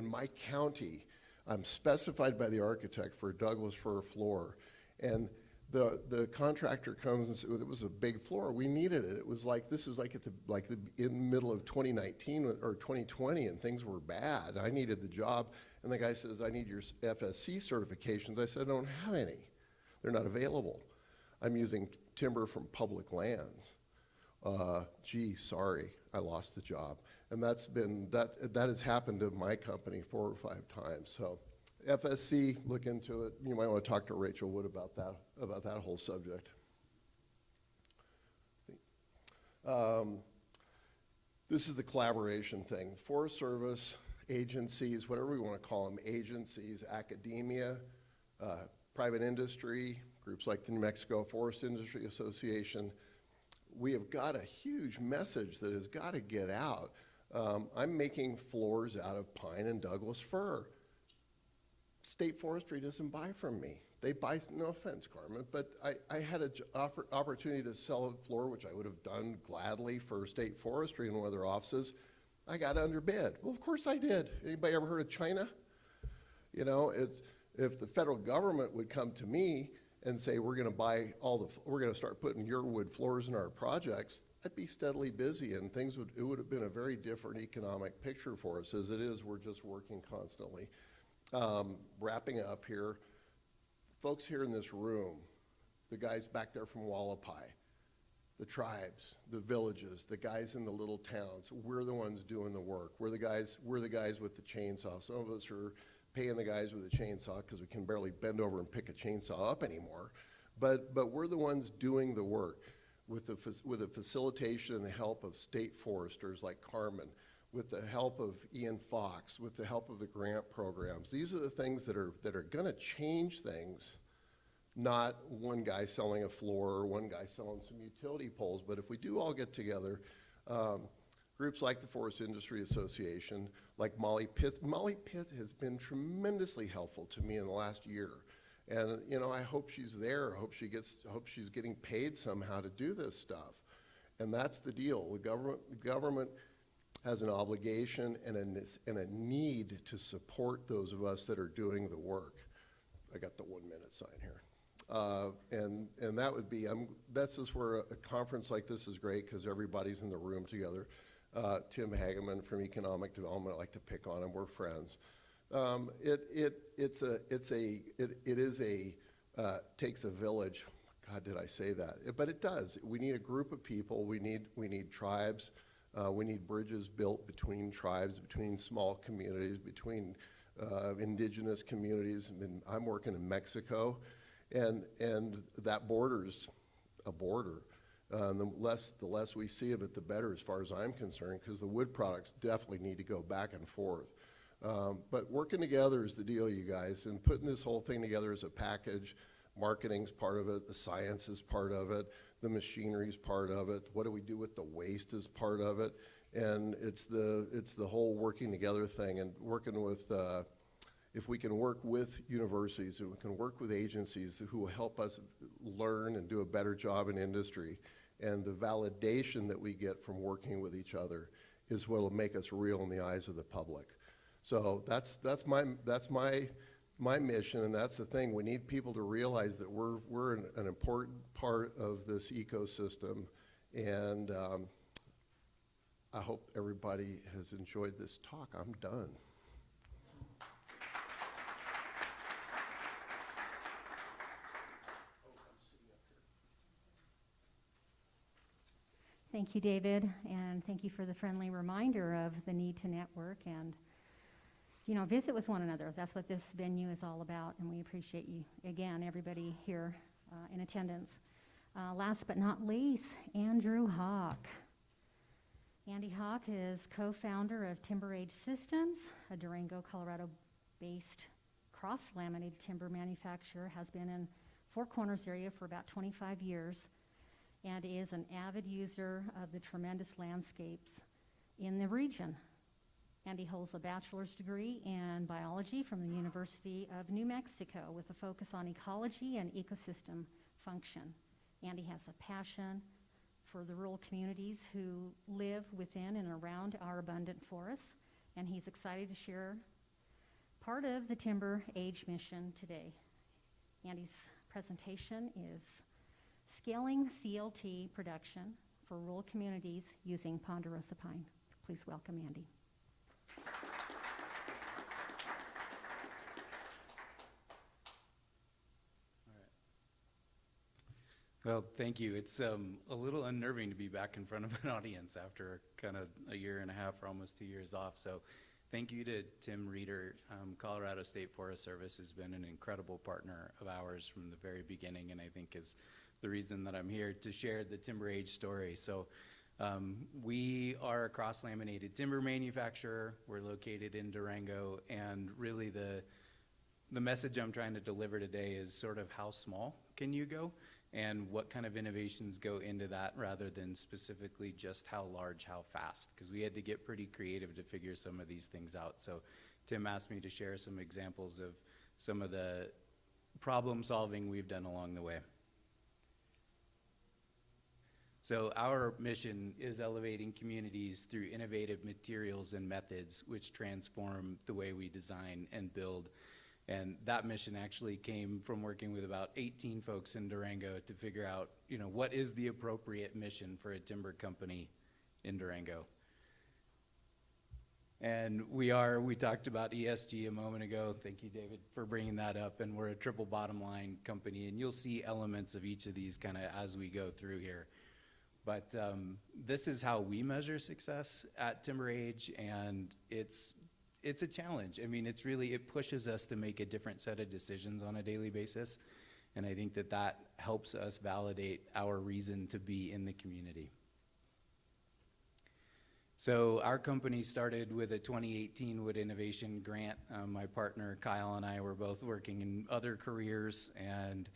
my county. I'm specified by the architect for a Douglas fir floor. And the contractor comes and says, it was a big floor, we needed it. It was like, this is like in the middle of 2019 or 2020 and things were bad. I needed the job. And the guy says, I need your FSC certifications. I said, I don't have any. They're not available. I'm using timber from public lands. Gee, sorry, I lost the job. And that has happened to my company 4 or 5 times. So FSC, look into it. You might want to talk to Rachel Wood about that whole subject. This is the collaboration thing. Forest Service, agencies, whatever we want to call them, agencies, academia, private industry, groups like the New Mexico Forest Industry Association. We have got a huge message that has got to get out. I'm making floors out of pine and Douglas fir. State Forestry doesn't buy from me. They buy, no offense, Carmen, but I had an opportunity to sell a floor, which I would have done gladly for State Forestry in one of their offices. I got underbid. Well, of course I did. Anybody ever heard of China? You know, if the federal government would come to me and say, we're going to buy we're going to start putting your wood floors in our projects, I'd be steadily busy, and it would have been a very different economic picture for us. As it is, we're just working constantly. Wrapping up here, folks here in this room, the guys back there from Wallapai, the tribes, the villages, the guys in the little towns, we're the ones doing the work. We're the guys with the chainsaw. Some of us are paying the guys with a chainsaw because we can barely bend over and pick a chainsaw up anymore. But we're the ones doing the work with the facilitation and the help of state foresters like Carmen, with the help of Ian Fox, with the help of the grant programs. These are the things that are going to change things, not one guy selling a floor or one guy selling some utility poles. But if we do all get together, Groups like the Forest Industry Association, like Molly Pitt. Molly Pitt has been tremendously helpful to me in the last year. And, you know, I hope she's there. I hope she's getting paid somehow to do this stuff. And that's the deal. The government has an obligation and a need to support those of us that are doing the work. I got the 1 minute sign here. And that would be, this is where a conference like this is great because everybody's in the room together. Tim Hageman from Economic Development, I like to pick on him, we're friends. Takes a village. God, did I say that? But it does. We need a group of people. We need tribes. We need bridges built between tribes, between small communities, between indigenous communities. And I'm working in Mexico, and that border's a border. The less we see of it, the better, as far as I'm concerned, because the wood products definitely need to go back and forth. But working together is the deal, you guys, and putting this whole thing together as a package. Marketing's part of it, the science is part of it, the machinery's part of it. What do we do with the waste is part of it, and it's the whole working together thing. And working with, if we can work with universities, and we can work with agencies who will help us learn and do a better job in industry, and the validation that we get from working with each other is what will make us real in the eyes of the public. So that's my mission, and that's the thing. We need people to realize that we're an important part of this ecosystem, and I hope everybody has enjoyed this talk. I'm done. Thank you, David, and thank you for the friendly reminder of the need to network and, you know, visit with one another. That's what this venue is all about, and we appreciate you, again, everybody here in attendance. Last but not least, Andrew Hawk. Andy Hawk is co-founder of Timber Age Systems, a Durango, Colorado-based cross-laminated timber manufacturer, has been in Four Corners area for about 25 years, and is an avid user of the tremendous landscapes in the region. Andy holds a bachelor's degree in biology from the University of New Mexico with a focus on ecology and ecosystem function. Andy has a passion for the rural communities who live within and around our abundant forests, and he's excited to share part of the Timber Age mission today. Andy's presentation is Scaling CLT Production for Rural Communities Using Ponderosa Pine. Please welcome Andy. Well, thank you. It's a little unnerving to be back in front of an audience after kind of a year and a half or almost 2 years off. So thank you to Tim Reeder. Colorado State Forest Service has been an incredible partner of ours from the very beginning, and I think is the reason that I'm here to share the Timber Age story. So we are a cross-laminated timber manufacturer. We're located in Durango, and really the message I'm trying to deliver today is sort of how small can you go, and what kind of innovations go into that, rather than specifically just how large, how fast, because we had to get pretty creative to figure some of these things out. So Tim asked me to share some examples of some of the problem solving we've done along the way. So our mission is elevating communities through innovative materials and methods which transform the way we design and build. And that mission actually came from working with about 18 folks in Durango to figure out, you know, what is the appropriate mission for a timber company in Durango. And we talked about ESG a moment ago. Thank you, David, for bringing that up. And we're a triple bottom line company, and you'll see elements of each of these kind of as we go through here. But this is how we measure success at Timber Age, and it's a challenge. I mean, it pushes us to make a different set of decisions on a daily basis, and I think that helps us validate our reason to be in the community. So our company started with a 2018 Wood Innovation Grant. My partner Kyle and I were both working in other careers, and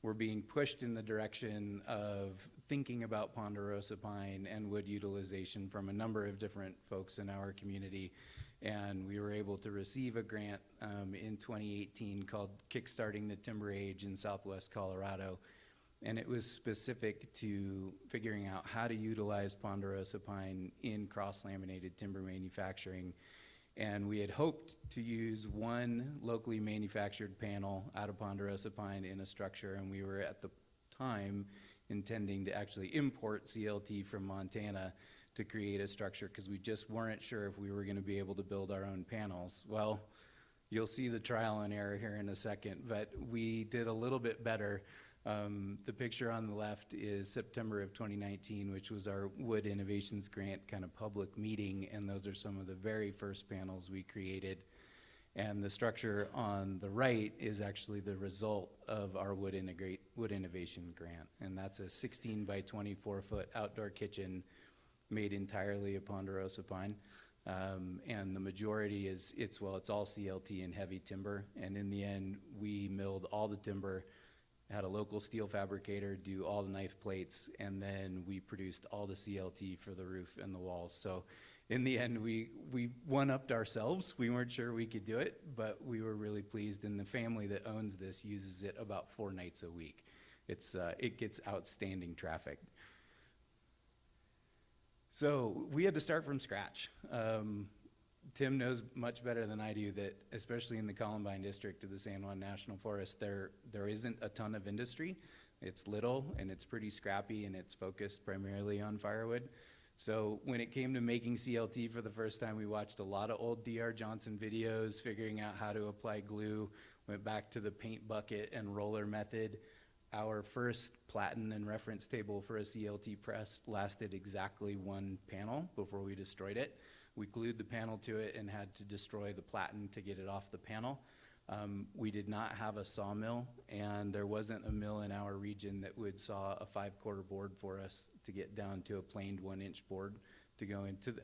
we're being pushed in the direction of thinking about ponderosa pine and wood utilization from a number of different folks in our community. And we were able to receive a grant in 2018 called Kickstarting the Timber Age in Southwest Colorado. And it was specific to figuring out how to utilize ponderosa pine in cross-laminated timber manufacturing. And we had hoped to use one locally manufactured panel out of ponderosa pine in a structure, and we were at the time intending to actually import CLT from Montana to create a structure because we just weren't sure if we were going to be able to build our own panels. Well, you'll see the trial and error here in a second, but we did a little bit better. The picture on the left is September of 2019, which was our Wood Innovations Grant kind of public meeting, and those are some of the very first panels we created. And the structure on the right is actually the result of our Wood Innovation Grant, and that's a 16 by 24 foot outdoor kitchen made entirely of ponderosa pine. And the majority is, it's all CLT and heavy timber, and in the end, we milled all the timber, had a local steel fabricator do all the knife plates, and then we produced all the CLT for the roof and the walls. So in the end, we one-upped ourselves. We weren't sure we could do it, but we were really pleased, and the family that owns this uses it about 4 nights a week. It gets outstanding traffic. So we had to start from scratch. Tim knows much better than I do that, especially in the Columbine district of the San Juan National Forest, there isn't a ton of industry. It's little and it's pretty scrappy and it's focused primarily on firewood. So when it came to making CLT for the first time, we watched a lot of old D.R. Johnson videos, figuring out how to apply glue, went back to the paint bucket and roller method. Our first platen and reference table for a CLT press lasted exactly 1 panel before we destroyed it. We glued the panel to it and had to destroy the platen to get it off the panel. We did not have a sawmill, and there wasn't a mill in our region that would saw a 5/4 board for us to get down to a planed 1-inch board to go into the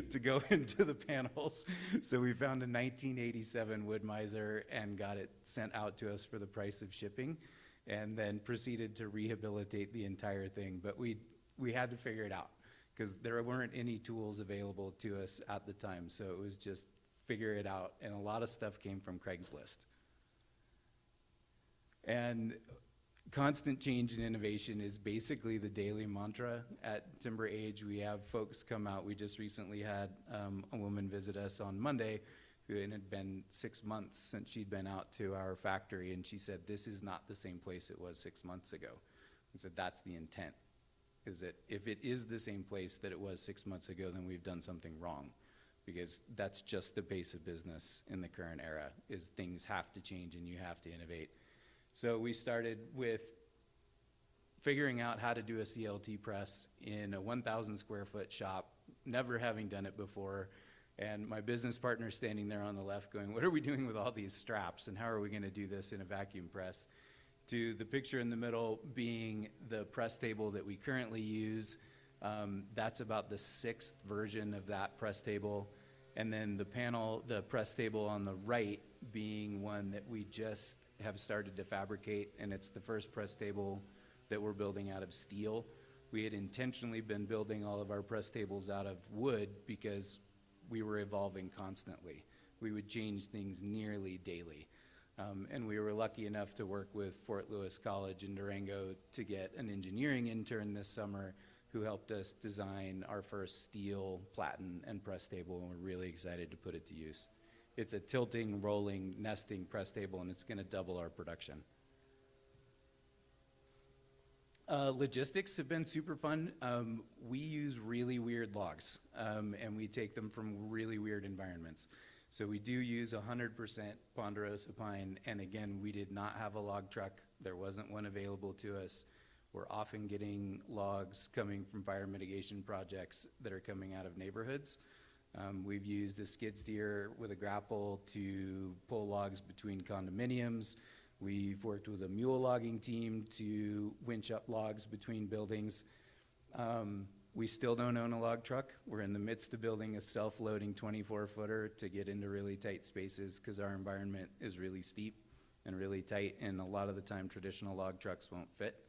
to go into the panels. So we found a 1987 Wood Miser and got it sent out to us for the price of shipping, and then proceeded to rehabilitate the entire thing. But we had to figure it out, because there weren't any tools available to us at the time. So it was just figure it out, and a lot of stuff came from Craigslist. And constant change and innovation is basically the daily mantra at Timber Age. We have folks come out. We just recently had a woman visit us on Monday, who it had been 6 months since she'd been out to our factory, and she said, "This is not the same place it was 6 months ago." I said, "That's the intent. Is that if it is the same place that it was 6 months ago, then we've done something wrong, because that's just the pace of business in the current era, is things have to change and you have to innovate." So we started with figuring out how to do a CLT press in a 1,000 square foot shop, never having done it before. And my business partner standing there on the left going, "What are we doing with all these straps, and how are we gonna do this in a vacuum press?" To the picture in the middle being the press table that we currently use. That's about the 6th version of that press table. And then the press table on the right being one that we just have started to fabricate, and it's the first press table that we're building out of steel. We had intentionally been building all of our press tables out of wood because we were evolving constantly. We would change things nearly daily. And we were lucky enough to work with Fort Lewis College in Durango to get an engineering intern this summer who helped us design our first steel platen and press table, and we're really excited to put it to use. It's a tilting, rolling, nesting press table, and it's gonna double our production. Logistics have been super fun. We use really weird logs, and we take them from really weird environments. So we do use 100% ponderosa pine, and again, we did not have a log truck. There wasn't one available to us. We're often getting logs coming from fire mitigation projects that are coming out of neighborhoods. We've used a skid steer with a grapple to pull logs between condominiums. We've worked with a mule logging team to winch up logs between buildings. We still don't own a log truck. We're in the midst of building a self-loading 24-footer to get into really tight spaces because our environment is really steep and really tight, and a lot of the time traditional log trucks won't fit.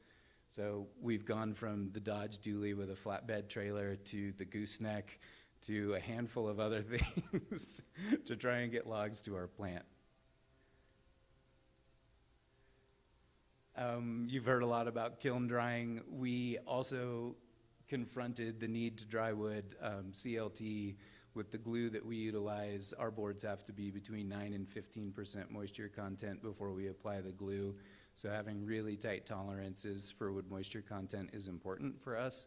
So we've gone from the Dodge Dually with a flatbed trailer to the gooseneck to a handful of other things to try and get logs to our plant. You've heard a lot about kiln drying. We also confronted the need to dry wood, CLT. With the glue that we utilize, our boards have to be between 9 and 15% moisture content before we apply the glue. So having really tight tolerances for wood moisture content is important for us.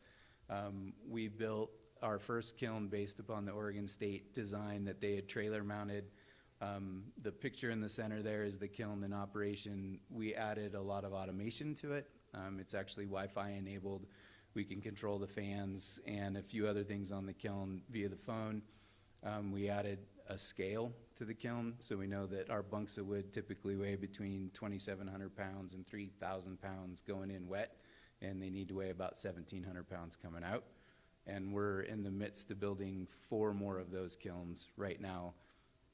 We built our first kiln based upon the Oregon State design that they had trailer mounted. The picture in the center there is the kiln in operation. We added a lot of automation to it. It's actually Wi-Fi enabled. We can control the fans and a few other things on the kiln via the phone. We added a scale to the kiln, so we know that our bunks of wood typically weigh between 2,700 pounds and 3,000 pounds going in wet, and they need to weigh about 1,700 pounds coming out. And we're in the midst of building 4 more of those kilns right now.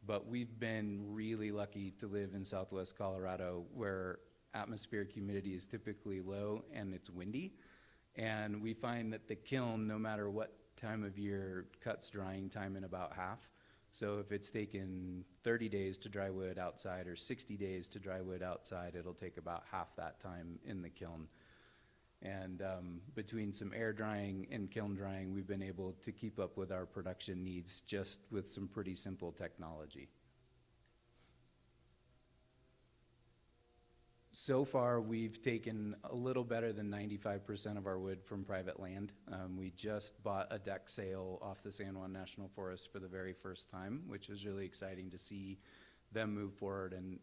But we've been really lucky to live in Southwest Colorado, where atmospheric humidity is typically low and it's windy. And we find that the kiln, no matter what time of year, cuts drying time in about half. So if it's taken 30 days to dry wood outside or 60 days to dry wood outside, it'll take about half that time in the kiln. And between some air drying and kiln drying, we've been able to keep up with our production needs just with some pretty simple technology. So far, we've taken a little better than 95% of our wood from private land. We just bought a deck sale off the San Juan National Forest for the very first time, which was really exciting to see them move forward. And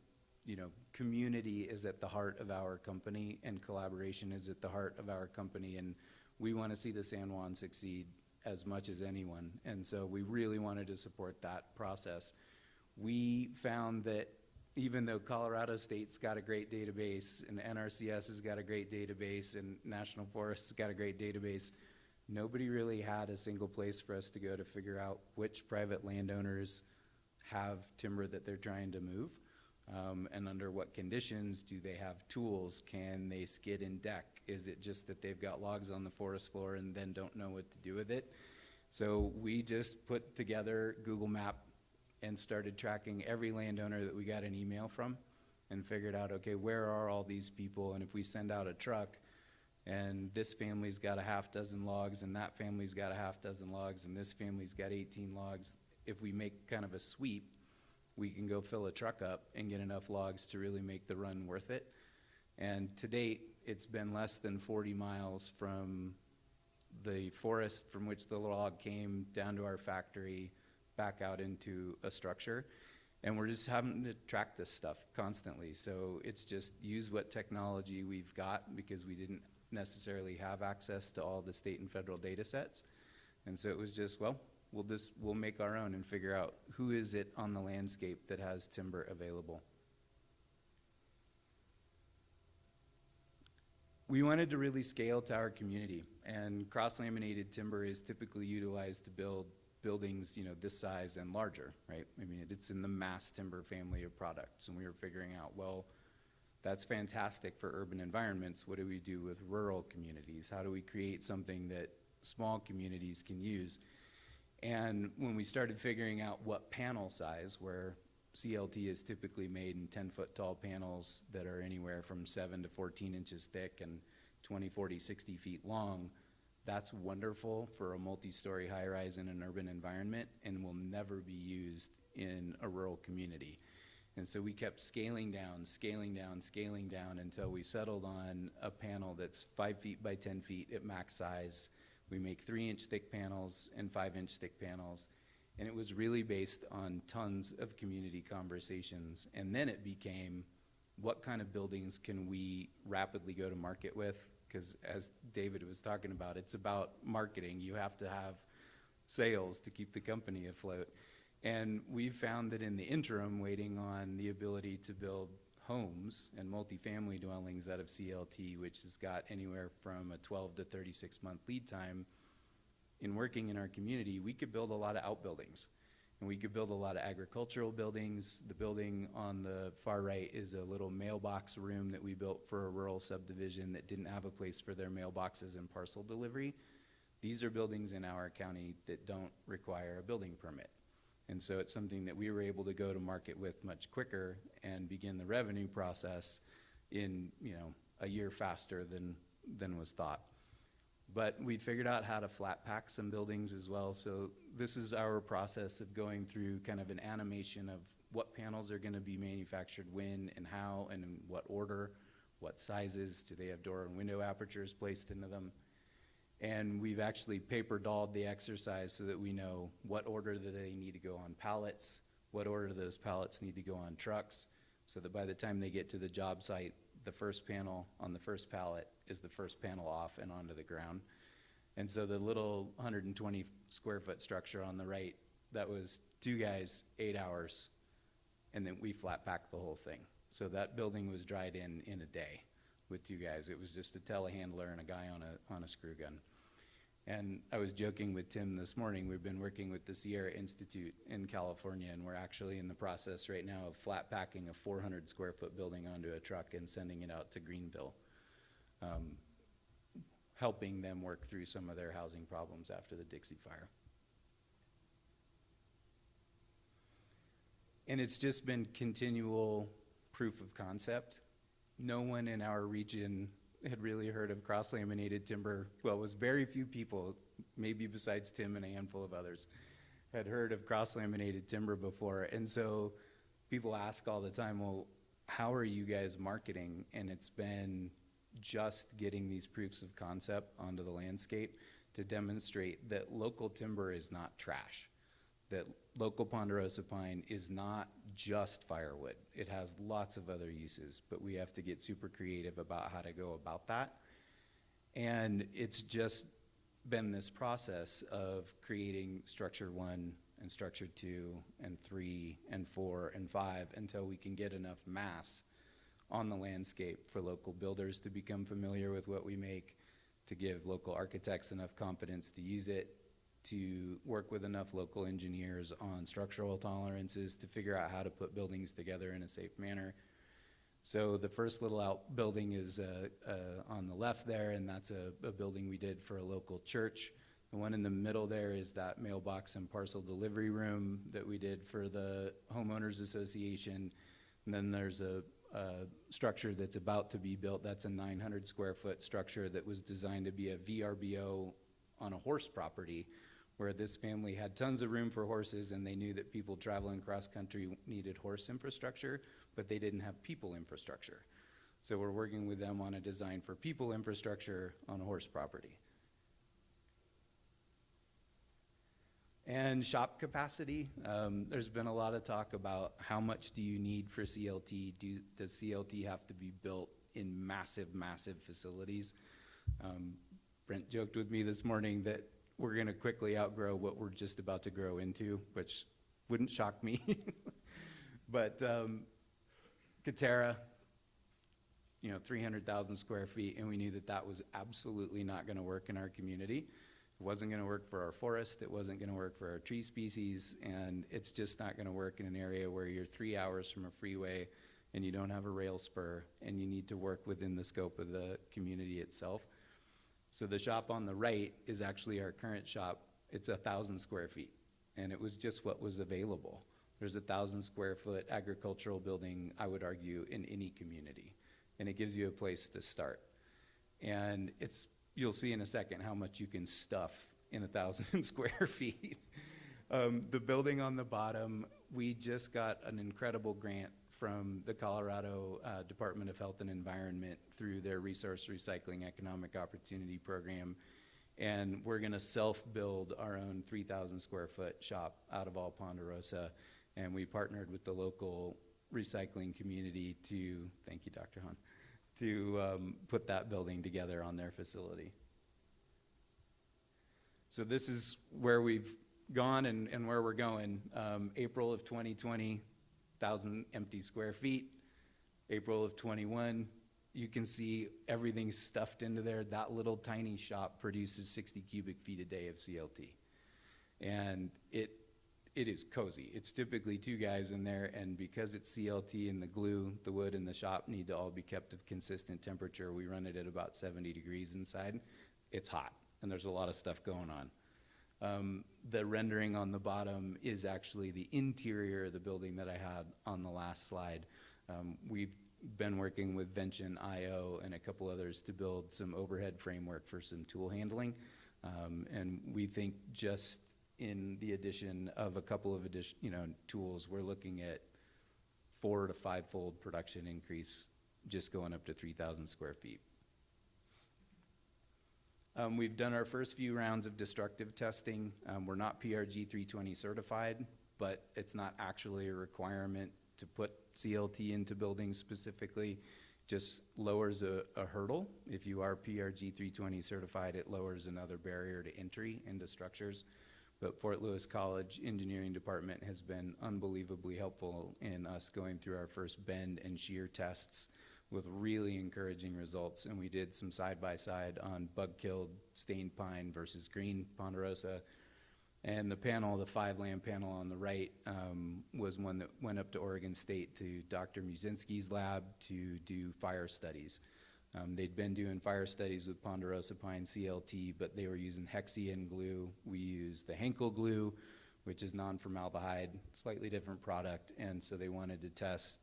you know, community is at the heart of our company, and collaboration is at the heart of our company, and we want to see the San Juan succeed as much as anyone, and so we really wanted to support that process. We found that even though Colorado State's got a great database, and NRCS has got a great database, and National Forest's got a great database, nobody really had a single place for us to go to figure out which private landowners have timber that they're trying to move. And under what conditions do they have tools? Can they skid and deck? Is it just that they've got logs on the forest floor and then don't know what to do with it? So we just put together Google Map and started tracking every landowner that we got an email from and figured out, okay, where are all these people? And if we send out a truck and this family's got a half dozen logs and that family's got a half dozen logs and this family's got 18 logs, if we make kind of a sweep, we can go fill a truck up and get enough logs to really make the run worth it. And to date, it's been less than 40 miles from the forest from which the log came down to our factory, back out into a structure. And we're just having to track this stuff constantly. So it's just use what technology we've got, because we didn't necessarily have access to all the state and federal data sets. And so it was just, well, we'll make our own and figure out who is it on the landscape that has timber available. We wanted to really scale to our community, and cross-laminated timber is typically utilized to build buildings, you know, this size and larger, right? I mean, it's in the mass timber family of products, and we were figuring out, well, that's fantastic for urban environments. What do we do with rural communities? How do we create something that small communities can use? And when we started figuring out what panel size, where CLT is typically made in 10-foot tall panels that are anywhere from 7 to 14 inches thick and 20, 40, 60 feet long, that's wonderful for a multi-story high-rise in an urban environment and will never be used in a rural community. And so we kept scaling down, scaling down, scaling down until we settled on a panel that's 5 feet by 10 feet at max size. We make 3-inch thick panels and 5-inch thick panels. And it was really based on tons of community conversations. And then it became, what kind of buildings can we rapidly go to market with? Because as David was talking about, it's about marketing. You have to have sales to keep the company afloat. And we found that in the interim, waiting on the ability to build homes and multifamily dwellings out of CLT, which has got anywhere from a 12 to 36 month lead time, in working in our community, we could build a lot of outbuildings. And we could build a lot of agricultural buildings. The building on the far right is a little mailbox room that we built for a rural subdivision that didn't have a place for their mailboxes and parcel delivery. These are buildings in our county that don't require a building permit. And so it's something that we were able to go to market with much quicker and begin the revenue process in, a year faster than was thought. But we figured out how to flat pack some buildings as well. So this is our process of going through kind of an animation of what panels are going to be manufactured when and how and in what order, what sizes, do they have door and window apertures placed into them. And we've actually paper dolled the exercise so that we know what order do they need to go on pallets, what order do those pallets need to go on trucks, so that by the time they get to the job site, the first panel on the first pallet is the first panel off and onto the ground. And so the little 120 square foot structure on the right, that was 2 guys, 8 hours, and then we flat packed the whole thing. So that building was dried in a day with 2 guys. It was just a telehandler and a guy on a screw gun. And I was joking with Tim this morning, we've been working with the Sierra Institute in California, and we're actually in the process right now of flat packing a 400 square foot building onto a truck and sending it out to Greenville, helping them work through some of their housing problems after the Dixie Fire. And it's just been continual proof of concept. No one in our region had really heard of cross-laminated timber. Well, it was very few people, maybe besides Tim and a handful of others, had heard of cross-laminated timber before. And so people ask all the time, well, how are you guys marketing? And it's been just getting these proofs of concept onto the landscape to demonstrate that local timber is not trash, that local ponderosa pine is not just firewood. It has lots of other uses, but we have to get super creative about how to go about that. And it's just been this process of creating structure 1 and structure 2 and 3 and 4 and 5 until we can get enough mass on the landscape for local builders to become familiar with what we make, to give local architects enough confidence to use it, to work with enough local engineers on structural tolerances to figure out how to put buildings together in a safe manner. So the first little outbuilding is on the left there, and that's a building we did for a local church. The one in the middle there is that mailbox and parcel delivery room that we did for the homeowners association. And then there's a structure that's about to be built. That's a 900 square foot structure that was designed to be a VRBO on a horse property, where this family had tons of room for horses, and they knew that people traveling cross country needed horse infrastructure, but they didn't have people infrastructure. So we're working with them on a design for people infrastructure on a horse property. And shop capacity, there's been a lot of talk about how much do you need for CLT? Does CLT have to be built in massive, massive facilities? Brent joked with me this morning that we're gonna quickly outgrow what we're just about to grow into, which wouldn't shock me. But Katerra, 300,000 square feet, and we knew that that was absolutely not gonna work in our community. It wasn't gonna work for our forest, it wasn't gonna work for our tree species, and it's just not gonna work in an area where you're 3 hours from a freeway and you don't have a rail spur, and you need to work within the scope of the community itself. So the shop on the right is actually our current shop. It's 1,000 square feet, and it was just what was available. There's 1,000 square foot agricultural building, I would argue, in any community, and it gives you a place to start. And you'll see in a second how much you can stuff in 1,000 square feet. The building on the bottom, we just got an incredible grant from the Colorado Department of Health and Environment through their Resource Recycling Economic Opportunity Program. And we're gonna self-build our own 3,000 square foot shop out of all Ponderosa. And we partnered with the local recycling community to, thank you, Dr. Hahn, to put that building together on their facility. So this is where we've gone and where we're going. April of 2020, 1,000 empty square feet. April of 21, you can see everything stuffed into there. That little tiny shop produces 60 cubic feet a day of CLT. And it is cozy. It's typically two guys in there, and because it's CLT and the glue, the wood and the shop need to all be kept of consistent temperature. We run it at about 70 degrees inside. It's hot, and there's a lot of stuff going on. The rendering on the bottom is actually the interior of the building that I had on the last slide. We've been working with Vention IO and a couple others to build some overhead framework for some tool handling. And we think just in the addition of a couple of tools, we're looking at 4 to 5-fold production increase just going up to 3,000 square feet. We've done our first few rounds of destructive testing. We're not PRG 320 certified, but it's not actually a requirement to put CLT into buildings specifically. Just lowers a hurdle. If you are PRG 320 certified, it lowers another barrier to entry into structures. But Fort Lewis College Engineering Department has been unbelievably helpful in us going through our first bend and shear tests with really encouraging results. And we did some side-by-side on bug-killed stained pine versus green ponderosa. And the panel, the 5-lamb panel on the right, was one that went up to Oregon State to Dr. Musinski's lab to do fire studies. They'd been doing fire studies with ponderosa pine CLT, but they were using hexane glue. We used the Henkel glue, which is non-formaldehyde, slightly different product, and so they wanted to test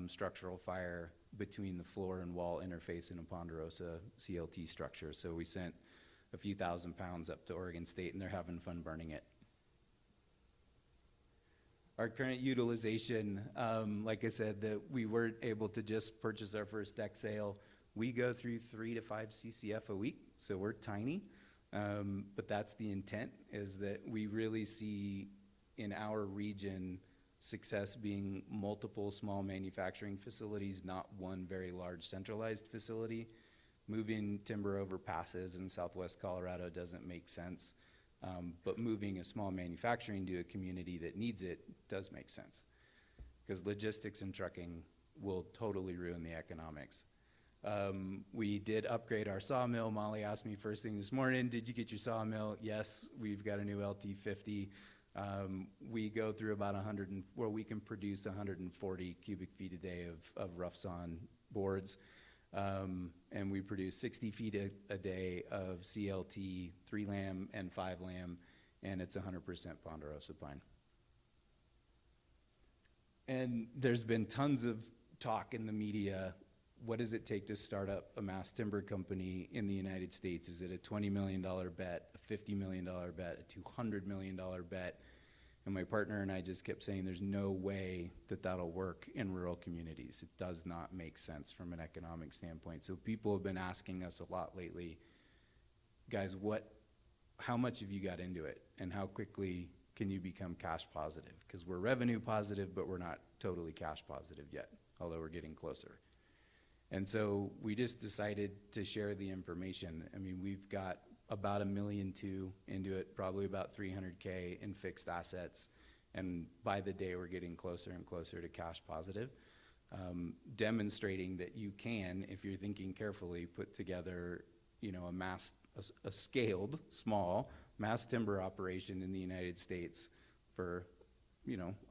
structural fire between the floor and wall interface in a ponderosa CLT structure. So we sent a few thousand pounds up to Oregon State, and they're having fun burning it. Our current utilization, like I said, that we weren't able to just purchase our first deck sale. We go through 3 to 5 CCF a week, so we're tiny, but that's the intent, is that we really see in our region success being multiple small manufacturing facilities, not one very large centralized facility. Moving timber over passes in southwest Colorado doesn't make sense, but moving a small manufacturing to a community that needs it does make sense, because logistics and trucking will totally ruin the economics. We did upgrade our sawmill. Molly asked me first thing this morning, did you get your sawmill? Yes, we've got a new LT50. We go through about we can produce 140 cubic feet a day of rough sawn boards. And we produce 60 feet a day of CLT, 3-lamb and 5-lamb, and it's 100% ponderosa pine. And there's been tons of talk in the media. What does it take to start up a mass timber company in the United States? Is it a $20 million bet, a $50 million bet, a $200 million bet? And my partner and I just kept saying there's no way that that'll work in rural communities. It does not make sense from an economic standpoint. So people have been asking us a lot lately, guys, how much have you got into it? And how quickly can you become cash positive? Because we're revenue positive, but we're not totally cash positive yet, although we're getting closer. And so we just decided to share the information. I mean, we've got about $1.2 million into it, probably about $300K in fixed assets. And by the day, we're getting closer and closer to cash positive, demonstrating that you can, if you're thinking carefully, put together, a scaled, small mass timber operation in the United States for,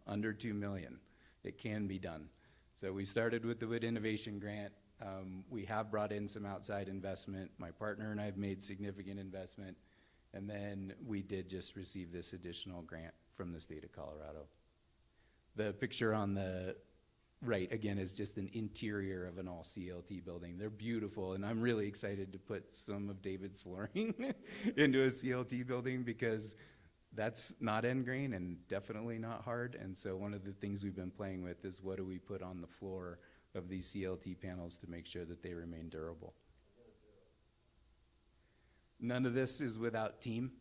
under $2 million. It can be done. So we started with the Wood Innovation Grant. We have brought in some outside investment. My partner and I have made significant investment. And then we did just receive this additional grant from the state of Colorado. The picture on the right, again, is just an interior of an all CLT building. They're beautiful, and I'm really excited to put some of David's flooring into a CLT building, because that's not end grain and definitely not hard. And so one of the things we've been playing with is, what do we put on the floor of these CLT panels to make sure that they remain durable? None of this is without team.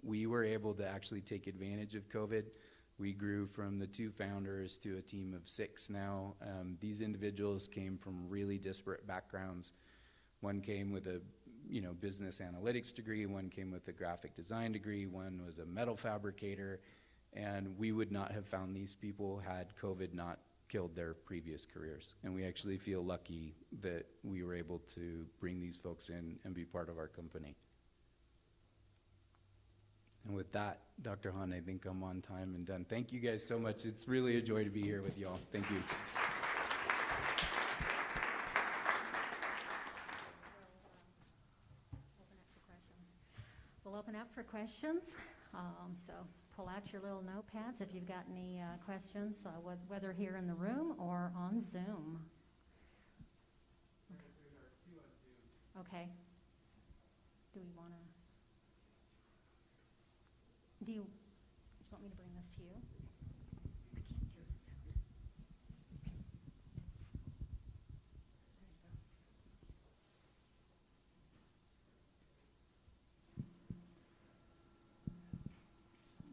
We were able to actually take advantage of COVID. We grew from the 2 founders to a team of 6 now. These individuals came from really disparate backgrounds. One came with a business analytics degree, one came with a graphic design degree, one was a metal fabricator, and we would not have found these people had COVID not killed their previous careers. And we actually feel lucky that we were able to bring these folks in and be part of our company. And with that, Dr. Han, I think I'm on time and done. Thank you guys so much. It's really a joy to be here with y'all. Thank you. We'll open up for questions. So pull out your little notepads if you've got any questions, whether here in the room or on Zoom. Okay. Do we want to? Do you want me to bring this to you? I can't hear the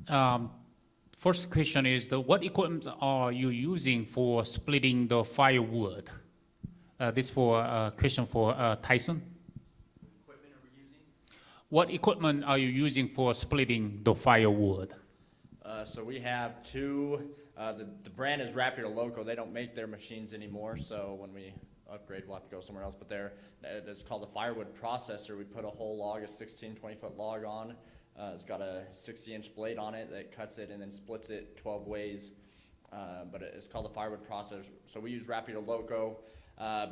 sound. First question is, what equipment are you using for splitting the firewood? This for a question for Tyson. Equipment are we using? What equipment are you using for splitting the firewood? So we have two, the brand is Rapid Loco. They don't make their machines anymore, so when we upgrade, we'll have to go somewhere else. But it's called a firewood processor. We put a whole log, a 16, 20-foot log on. It's got a 60-inch blade on it that cuts it and then splits it 12 ways. But it's called a firewood processor. So we use Rapid Loco.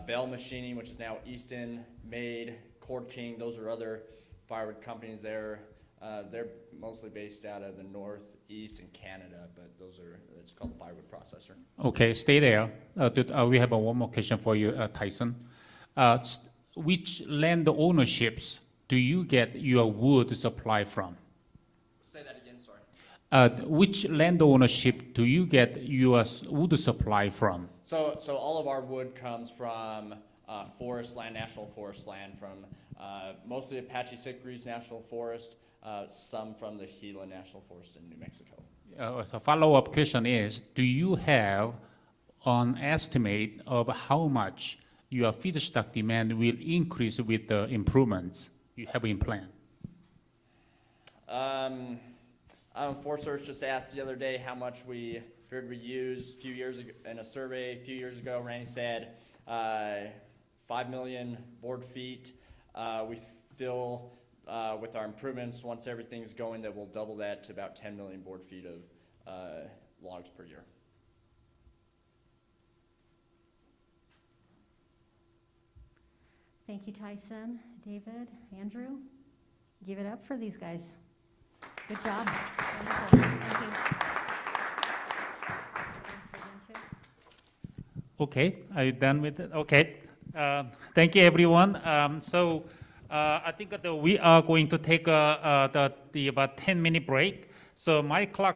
Bell Machining, which is now Easton, Made, Cord King. Those are other firewood companies there. They're mostly based out of the Northeast and Canada, but it's called the firewood processor. Okay, stay there. We have one more question for you, Tyson. Which land ownerships do you get your wood supply from? Say that again, sorry. Which land ownership do you get your wood supply from? So all of our wood comes from forest land, national forest land, from mostly Apache Sitgreaves National Forest, some from the Gila National Forest in New Mexico. So follow-up question is, do you have an estimate of how much your feedstock demand will increase with the improvements you have in plan? Forest Service just asked the other day how much we figured we used a few years ago in a survey a few years ago. Randy said 5 million board feet. We feel with our improvements, once everything's going, that we'll double that to about 10 million board feet of logs per year. Thank you, Tyson, David, Andrew. Give it up for these guys. Good job. Wonderful. Thank you. Okay, are you done with it? Okay. Thank you, everyone. I think that we are going to take about 10-minute break. So my clock